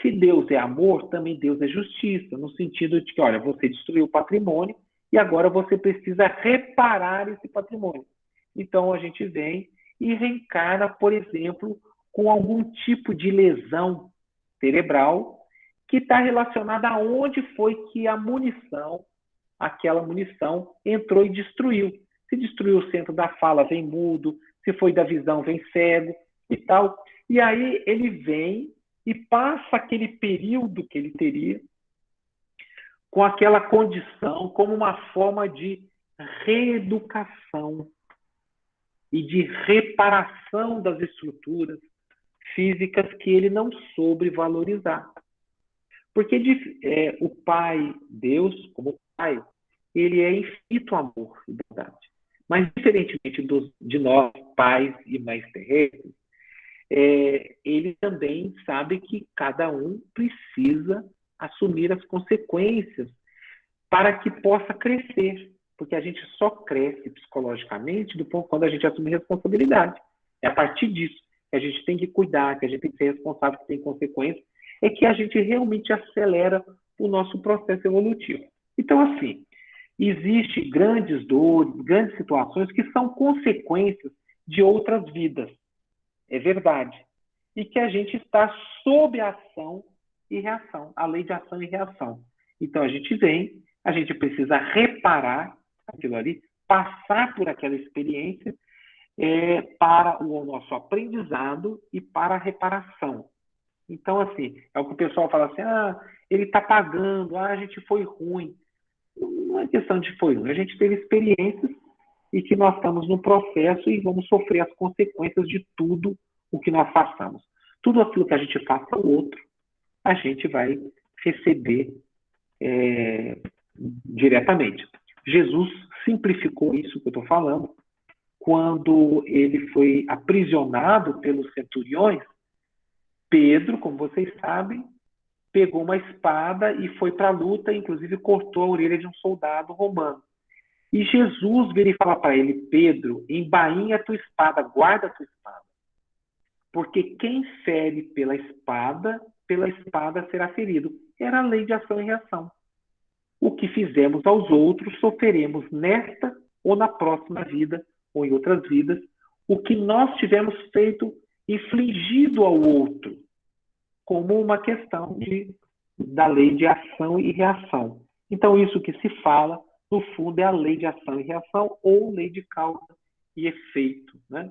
se Deus é amor, também Deus é justiça, no sentido de que, olha, você destruiu o patrimônio e agora você precisa reparar esse patrimônio. Então, a gente vem e reencarna, por exemplo, com algum tipo de lesão cerebral que está relacionada a onde foi que a munição, aquela munição, entrou e destruiu. Se destruiu o centro da fala, vem mudo, se foi da visão, vem cego e tal. E aí ele vem e passa aquele período que ele teria com aquela condição como uma forma de reeducação e de reparação das estruturas físicas que ele não soube valorizar. Porque o Pai, Deus, como Pai, ele é infinito amor e bondade. Mas, diferentemente de nós, pais e mães terrestres, ele também sabe que cada um precisa assumir as consequências para que possa crescer. Porque a gente só cresce psicologicamente quando a gente assume responsabilidade. É a partir disso que a gente tem que cuidar, que a gente tem que ser responsável, que tem consequências, é que a gente realmente acelera o nosso processo evolutivo. Então, assim, existem grandes dores, grandes situações que são consequências de outras vidas. É verdade. E que a gente está sob a ação e reação, a lei de ação e reação. Então, a gente precisa reparar aquilo ali, passar por aquela experiência para o nosso aprendizado e para a reparação. Então, assim, é o que o pessoal fala assim, ele está pagando, a gente foi ruim. Não é questão de foi ruim, a gente teve experiências e que nós estamos no processo e vamos sofrer as consequências de tudo o que nós façamos. Tudo aquilo que a gente faça ao outro, a gente vai receber diretamente. Jesus simplificou isso que eu estou falando quando ele foi aprisionado pelos centuriões. Pedro, como vocês sabem, pegou uma espada e foi para a luta, inclusive cortou a orelha de um soldado romano. E Jesus veio e falar para ele, Pedro, embainha a tua espada, guarda a tua espada. Porque quem fere pela espada será ferido. Era a lei de ação e reação. O que fizemos aos outros, sofreremos nesta ou na próxima vida, ou em outras vidas, o que nós tivermos feito, infligido ao outro, como uma questão da lei de ação e reação. Então, isso que se fala, no fundo, é a lei de ação e reação, ou lei de causa e efeito, né?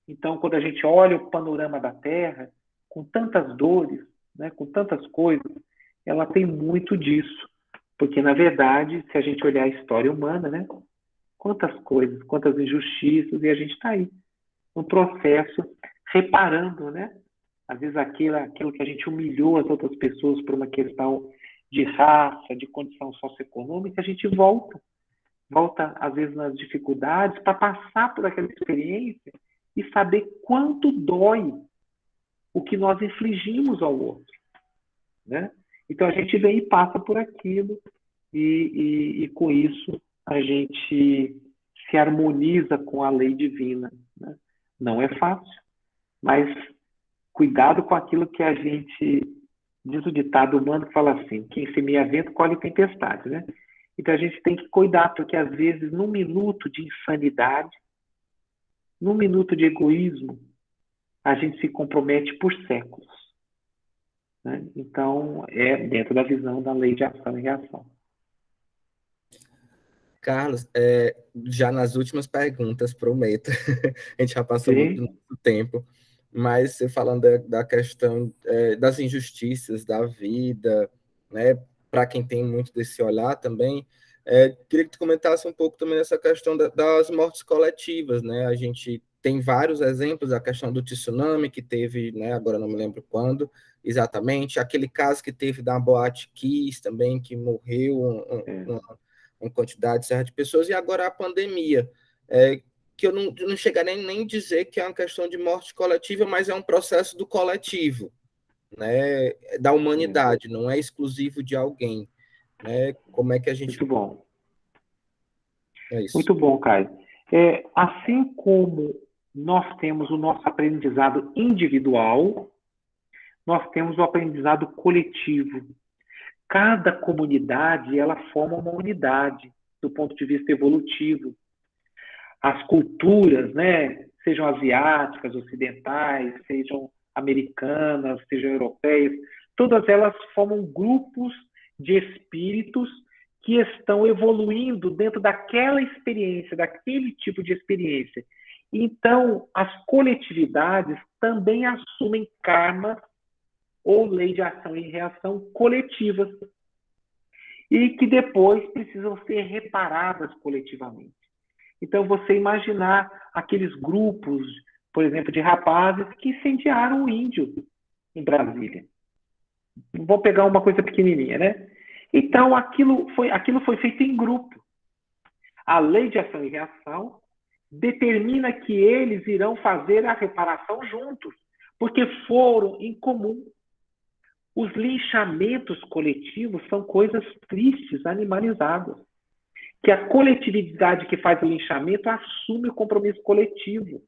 Então, quando a gente olha o panorama da Terra, com tantas dores, né, com tantas coisas, ela tem muito disso. Porque, na verdade, se a gente olhar a história humana, né, quantas coisas, quantas injustiças, e a gente está aí, no processo, reparando, né? Às vezes aquilo que a gente humilhou as outras pessoas por uma questão de raça, de condição socioeconômica, a gente volta às vezes nas dificuldades para passar por aquela experiência e saber quanto dói o que nós infligimos ao outro, né? Então a gente vem e passa por aquilo e com isso a gente se harmoniza com a lei divina, né? Não é fácil, mas cuidado com aquilo que a gente diz o ditado humano que fala assim, quem semeia vento colhe tempestade, né? Então a gente tem que cuidar, porque às vezes num minuto de insanidade, num minuto de egoísmo, a gente se compromete por séculos, né? Então é dentro da visão da lei de ação e reação. Carlos, já nas últimas perguntas, prometo, a gente já passou muito tempo, mas você falando da questão das injustiças da vida, né, para quem tem muito desse olhar também, queria que tu comentasse um pouco também essa questão das mortes coletivas, né? A gente tem vários exemplos, a questão do tsunami que teve, né, agora não me lembro quando exatamente, aquele caso que teve da Boate Kiss também, que morreu uma quantidade certa de pessoas, e agora a pandemia, que eu não chegaria nem dizer que é uma questão de morte coletiva, mas é um processo do coletivo, né, da humanidade, não é exclusivo de alguém, né? Como é que a gente... Muito bom. É isso. Muito bom, Caio. Assim como nós temos o nosso aprendizado individual, nós temos o aprendizado coletivo. Cada comunidade, ela forma uma unidade do ponto de vista evolutivo. As culturas, né, sejam asiáticas, ocidentais, sejam americanas, sejam europeias, todas elas formam grupos de espíritos que estão evoluindo dentro daquela experiência, daquele tipo de experiência. Então, as coletividades também assumem karma ou lei de ação e reação coletivas e que depois precisam ser reparadas coletivamente. Então, você imaginar aqueles grupos, por exemplo, de rapazes que incendiaram o índio em Brasília. Vou pegar uma coisa pequenininha, né? Então, aquilo foi feito em grupo. A lei de ação e reação determina que eles irão fazer a reparação juntos, porque foram em comum. Os linchamentos coletivos são coisas tristes, animalizadas. Que a coletividade que faz o linchamento assume o compromisso coletivo.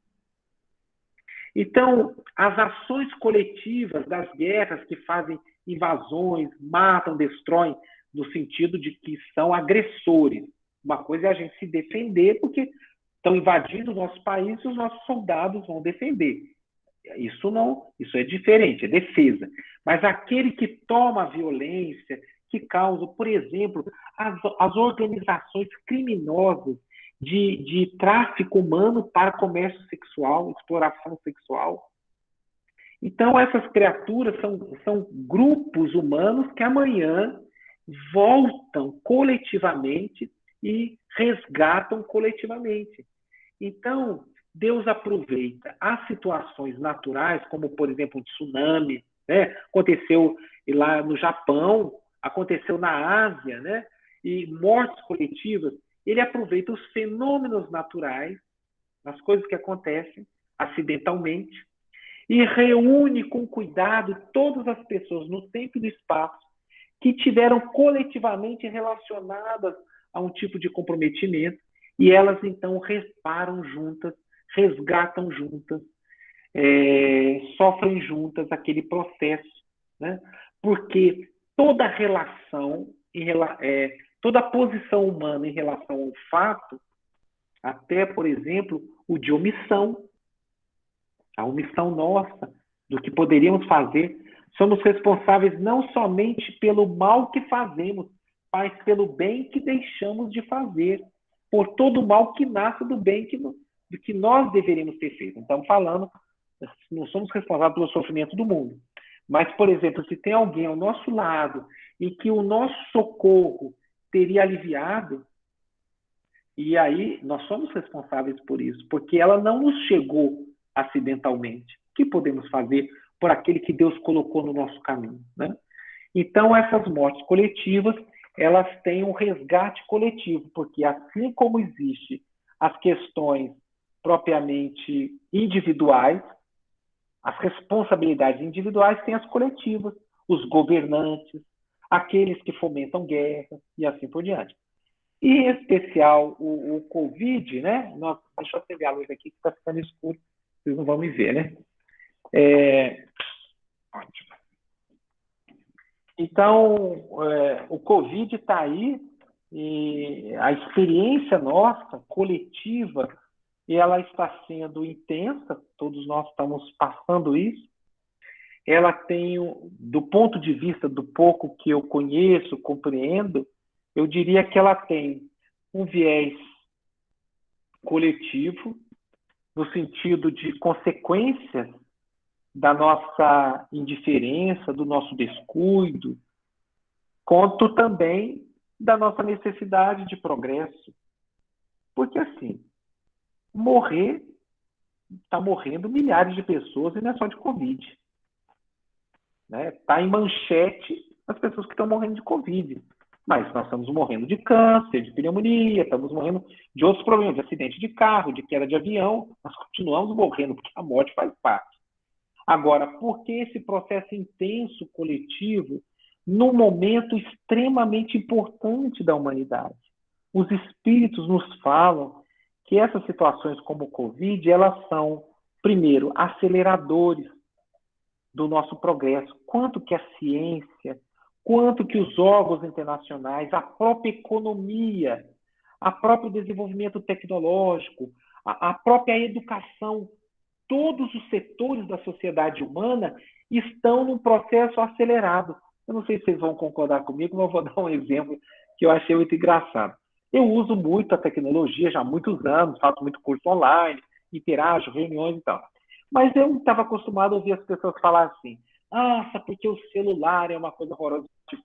Então, as ações coletivas das guerras que fazem invasões, matam, destroem, no sentido de que são agressores. Uma coisa é a gente se defender, porque estão invadindo o nosso país e os nossos soldados vão defender. Isso não, isso é diferente, é defesa. Mas aquele que toma a violência, que causa, por exemplo, as organizações criminosas de tráfico humano para comércio sexual, exploração sexual. Então, essas criaturas são grupos humanos que amanhã voltam coletivamente e resgatam coletivamente. Então, Deus aproveita as situações naturais, como, por exemplo, um tsunami, né? Aconteceu lá no Japão, aconteceu na Ásia, né? E mortes coletivas. Ele aproveita os fenômenos naturais, as coisas que acontecem acidentalmente, e reúne com cuidado todas as pessoas no tempo e no espaço que tiveram coletivamente relacionadas a um tipo de comprometimento, e elas então reparam juntas, resgatam juntas, sofrem juntas aquele processo, né? Porque toda relação, toda posição humana em relação ao fato, até, por exemplo, o de omissão, a omissão nossa do que poderíamos fazer, somos responsáveis não somente pelo mal que fazemos, mas pelo bem que deixamos de fazer, por todo o mal que nasce do bem que nós deveríamos ter feito. Estamos falando, não somos responsáveis pelo sofrimento do mundo. Mas, por exemplo, se tem alguém ao nosso lado e que o nosso socorro teria aliviado, e aí nós somos responsáveis por isso, porque ela não nos chegou acidentalmente. O que podemos fazer por aquele que Deus colocou no nosso caminho, né? Então, essas mortes coletivas, elas têm um resgate coletivo, porque assim como existe as questões propriamente individuais, as responsabilidades individuais têm as coletivas, os governantes, aqueles que fomentam guerra e assim por diante. E, em especial, o Covid, né? Deixa eu acender a luz aqui, que está ficando escuro, vocês não vão me ver, né? Ótimo. Então, o Covid está aí, e a experiência nossa, coletiva, ela está sendo intensa, todos nós estamos passando isso. Ela tem, do ponto de vista do pouco que eu conheço, compreendo, eu diria que ela tem um viés coletivo, no sentido de consequências da nossa indiferença, do nosso descuido, quanto também da nossa necessidade de progresso. Porque, assim, está morrendo milhares de pessoas e não é só de Covid. Está em manchete as pessoas que estão morrendo de Covid. Mas nós estamos morrendo de câncer, de pneumonia, estamos morrendo de outros problemas, de acidente de carro, de queda de avião. Nós continuamos morrendo, porque a morte faz parte. Agora, por que esse processo intenso coletivo num momento extremamente importante da humanidade? Os espíritos nos falam que essas situações como o Covid, elas são, primeiro, aceleradores do nosso progresso. Quanto que a ciência, quanto que os órgãos internacionais, a própria economia, a próprio desenvolvimento tecnológico, a própria educação, todos os setores da sociedade humana estão num processo acelerado. Eu não sei se vocês vão concordar comigo, mas eu vou dar um exemplo que eu achei muito engraçado. Eu uso muito a tecnologia já há muitos anos, faço muito curso online, interajo, reuniões e tal. Mas eu estava acostumado a ouvir as pessoas falar assim, nossa, porque o celular é uma coisa horrorosa, porque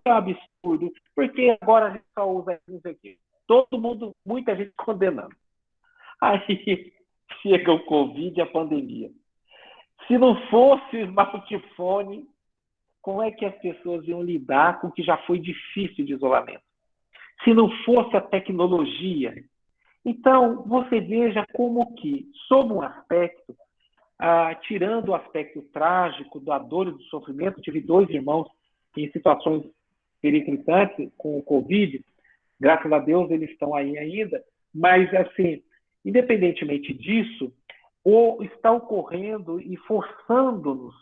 é um absurdo, porque agora a gente só usa isso aqui. Todo mundo, muita gente condenando. Aí chega o Covid e a pandemia. Se não fosse o smartphone, como é que as pessoas iam lidar com o que já foi difícil de isolamento? Se não fosse a tecnologia. Então, você veja como que, sob um aspecto, tirando o aspecto trágico da dor e do sofrimento, tive 2 irmãos em situações periclitantes com o Covid, graças a Deus eles estão aí ainda, mas, assim, independentemente disso, está ocorrendo e forçando-nos,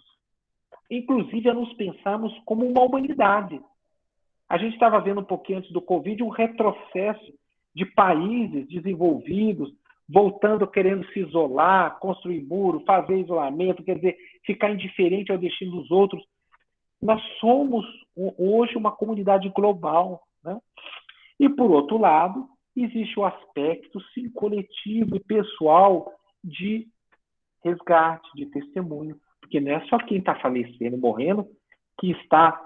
inclusive, a nos pensarmos como uma humanidade. A gente estava vendo um pouquinho antes do Covid um retrocesso de países desenvolvidos, voltando, querendo se isolar, construir muro, fazer isolamento, quer dizer, ficar indiferente ao destino dos outros. Nós somos hoje uma comunidade global, né? E, por outro lado, existe o aspecto, sim, coletivo e pessoal de resgate, de testemunho, porque não é só quem está falecendo, morrendo, que está,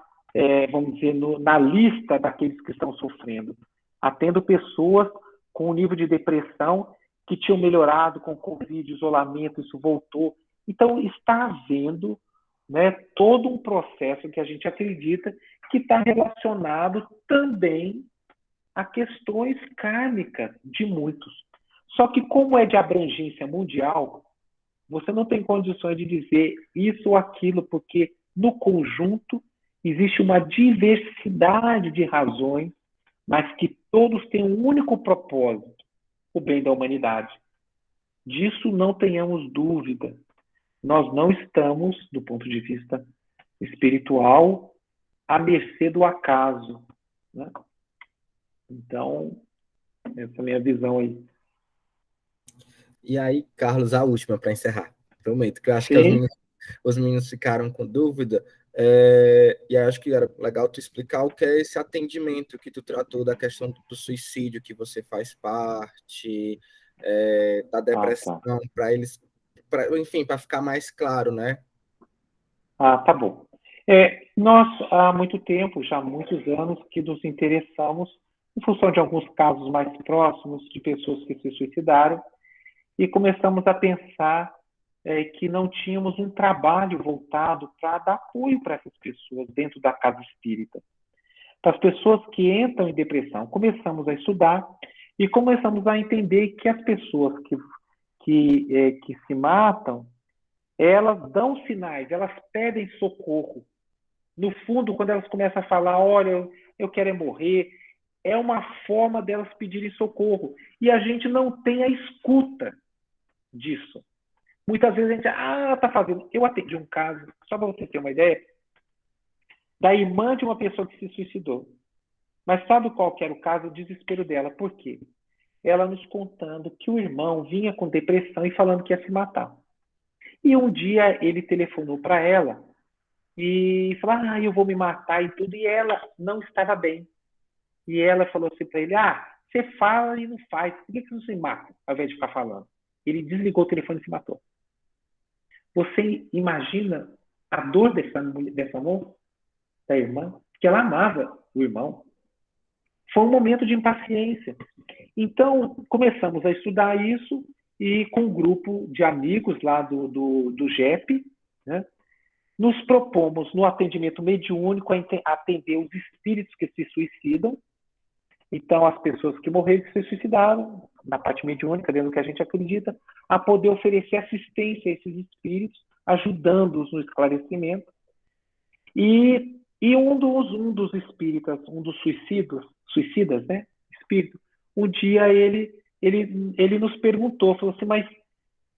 vamos dizer, na lista daqueles que estão sofrendo. Atendo pessoas com um nível de depressão que tinham melhorado com o Covid, isolamento, isso voltou. Então, está havendo, né, todo um processo que a gente acredita que está relacionado também a questões kármicas de muitos. Só que, como é de abrangência mundial, você não tem condições de dizer isso ou aquilo, porque, no conjunto, existe uma diversidade de razões, mas que todos têm um único propósito, o bem da humanidade. Disso não tenhamos dúvida. Nós não estamos, do ponto de vista espiritual, à mercê do acaso, né? Então, essa é a minha visão aí. E aí, Carlos, a última para encerrar. Prometo que eu acho que Sim. os meninos ficaram com dúvida. E acho que era legal tu explicar o que é esse atendimento que tu tratou da questão do suicídio, que você faz parte, da depressão, Tá. para eles, enfim, para ficar mais claro, né? Tá bom. Nós, há muito tempo, já há muitos anos, que nos interessamos, em função de alguns casos mais próximos, de pessoas que se suicidaram, e começamos a pensar que não tínhamos um trabalho voltado para dar apoio para essas pessoas dentro da casa espírita. Para as pessoas que entram em depressão, começamos a estudar e começamos a entender que as pessoas que se matam, elas dão sinais, elas pedem socorro. No fundo, quando elas começam a falar, olha, eu quero morrer, é uma forma delas pedirem socorro. E a gente não tem a escuta disso. Muitas vezes a gente, tá fazendo. Eu atendi um caso, só para você ter uma ideia, da irmã de uma pessoa que se suicidou. Mas sabe qual que era o caso? O desespero dela. Por quê? Ela nos contando que o irmão vinha com depressão e falando que ia se matar. E um dia ele telefonou para ela e falou, eu vou me matar e tudo. E ela não estava bem. E ela falou assim para ele, você fala e não faz. Por que você não se mata, ao invés de ficar falando? Ele desligou o telefone e se matou. Você imagina a dor dessa moça, da irmã, que ela amava o irmão. Foi um momento de impaciência. Então, começamos a estudar isso e com um grupo de amigos lá do GEP, né, nos propomos, no atendimento mediúnico, a atender os espíritos que se suicidam. Então, as pessoas que morreram, que se suicidaram, na parte mediúnica, dentro do que a gente acredita, a poder oferecer assistência a esses espíritos, ajudando-os no esclarecimento. E um dos espíritas, um dos suicidas, né, espírito, um dia ele ele nos perguntou, falou assim, mas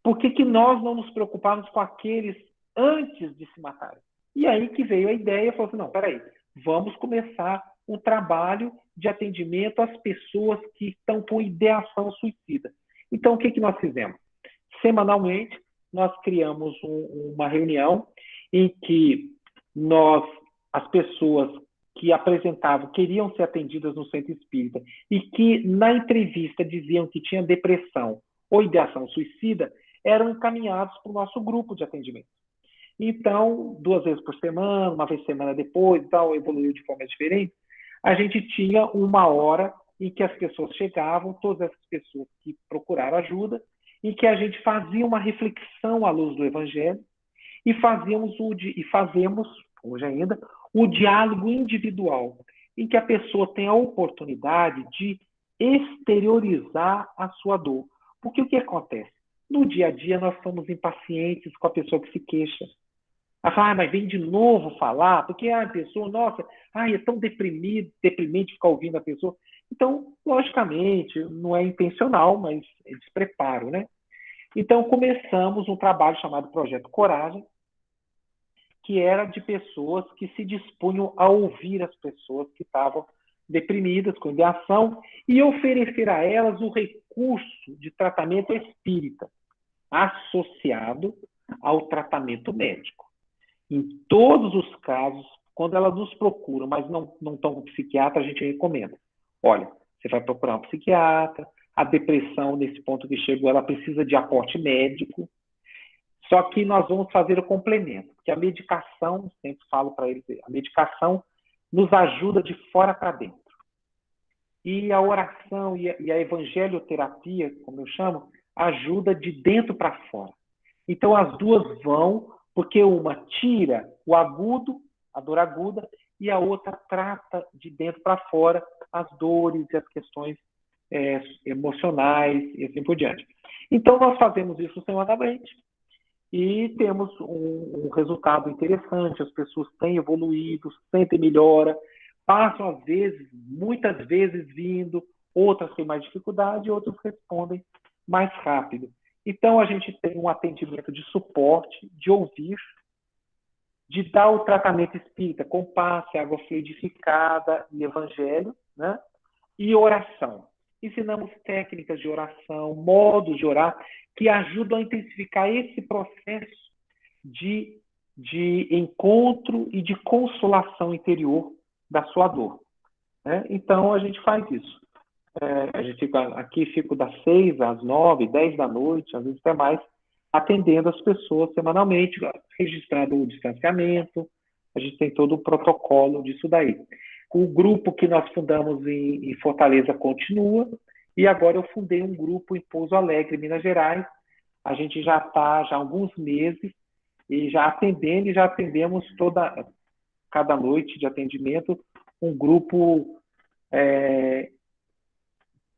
por que nós não nos preocupamos com aqueles antes de se matarem? E aí que veio a ideia, falou assim, não, peraí, vamos começar um trabalho de atendimento às pessoas que estão com ideação suicida. Então, o que nós fizemos? Semanalmente, nós criamos uma reunião em que as pessoas que apresentavam, queriam ser atendidas no centro espírita e que na entrevista diziam que tinham depressão ou ideação suicida, eram encaminhados para o nosso grupo de atendimento. Então, 2 vezes por semana, uma vez semana depois, tal, evoluiu de forma diferente, a gente tinha 1 hora em que as pessoas chegavam, todas essas pessoas que procuraram ajuda, em que a gente fazia uma reflexão à luz do Evangelho e fazemos, hoje ainda, o diálogo individual, em que a pessoa tem a oportunidade de exteriorizar a sua dor. Porque o que acontece? No dia a dia, nós somos impacientes com a pessoa que se queixa. Ela fala, mas vem de novo falar, porque a pessoa, nossa, é tão deprimente ficar ouvindo a pessoa. Então, logicamente, não é intencional, mas é despreparo, né? Então, começamos um trabalho chamado Projeto Coragem, que era de pessoas que se dispunham a ouvir as pessoas que estavam deprimidas, com ideação, e oferecer a elas o recurso de tratamento espírita, associado ao tratamento médico. Em todos os casos, quando elas nos procuram, mas não estão com psiquiatra, a gente recomenda. Olha, você vai procurar um psiquiatra, a depressão, nesse ponto que chegou, ela precisa de aporte médico, só que nós vamos fazer o complemento, porque a medicação, sempre falo para eles, a medicação nos ajuda de fora para dentro. E a oração e a evangelioterapia, como eu chamo, ajuda de dentro para fora. Então, as duas vão, porque uma tira o agudo, a dor aguda, e a outra trata de dentro para fora as dores e as questões emocionais e assim por diante. Então, nós fazemos isso semanalmente e temos um resultado interessante. As pessoas têm evoluído, sentem melhora, passam às vezes, muitas vezes vindo, outras têm mais dificuldade e outras respondem mais rápido. Então, a gente tem um atendimento de suporte, de ouvir, de dar o tratamento espírita com passe, água fluidificada e evangelho, né? E oração. Ensinamos técnicas de oração, modos de orar, que ajudam a intensificar esse processo de encontro e de consolação interior da sua dor, né? Então, a gente faz isso. A gente fico das 6 às 9, 10 da noite, às vezes até mais, atendendo as pessoas semanalmente, registrando o distanciamento, a gente tem todo o protocolo disso daí. O grupo que nós fundamos em Fortaleza continua, e agora eu fundei um grupo em Pouso Alegre, Minas Gerais. A gente já está há alguns meses, e já atendemos cada noite de atendimento, um grupo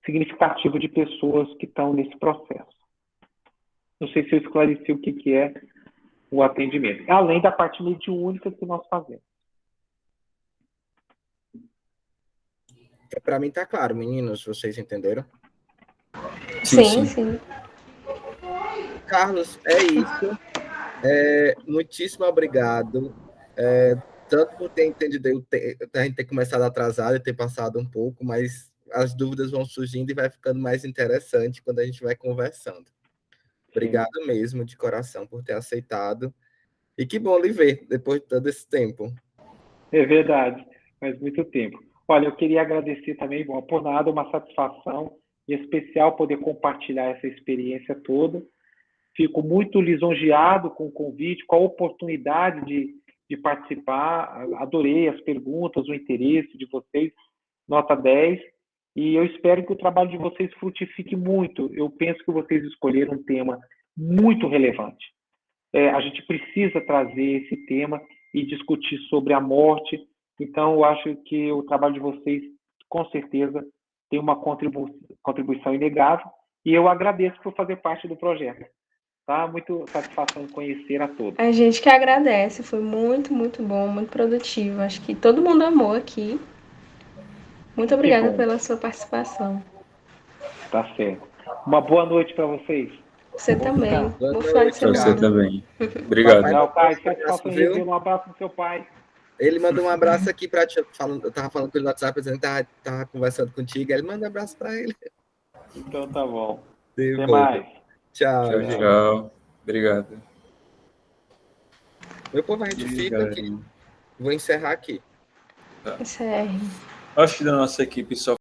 significativo de pessoas que estão nesse processo. Não sei se eu esclareci o que é o atendimento, além da parte mediúnica que nós fazemos. Para mim está claro, meninos, vocês entenderam? Sim. Carlos, é isso. Muitíssimo obrigado. Tanto por ter entendido, a gente ter começado atrasado e ter passado um pouco, mas as dúvidas vão surgindo e vai ficando mais interessante quando a gente vai conversando. Obrigado mesmo, de coração, por ter aceitado. E que bom lhe ver, depois de todo esse tempo. É verdade, faz muito tempo. Olha, eu queria agradecer também, por nada, uma satisfação em especial poder compartilhar essa experiência toda. Fico muito lisonjeado com o convite, com a oportunidade de participar. Adorei as perguntas, o interesse de vocês, nota 10. E eu espero que o trabalho de vocês frutifique muito. Eu penso que vocês escolheram um tema muito relevante. A gente precisa trazer esse tema e discutir sobre a morte. Então, eu acho que o trabalho de vocês, com certeza, tem uma contribuição inegável. E eu agradeço por fazer parte do projeto. Tá? Muito satisfação em conhecer a todos. A gente que agradece. Foi muito, muito bom, muito produtivo. Acho que todo mundo amou aqui. Muito obrigada pela sua participação. Tá certo. Uma boa noite para vocês. Você também. Boa Bom final de noite, Para você semana. também. Obrigado. Papai, Tchau, pai. um Satisfação abraço, em viu? revê-lo. Um abraço do seu pai. Ele mandou um abraço aqui para ti. Eu tava falando com ele no WhatsApp, dizendo que tava conversando contigo. Aí ele manda um abraço para ele. Então tá bom. De Até volta. mais. Tchau, Tchau, gente. tchau. Obrigado. Meu povo, a gente E aí, fica aqui. galerinha? Vou encerrar aqui. Encerre. Acho que da nossa equipe só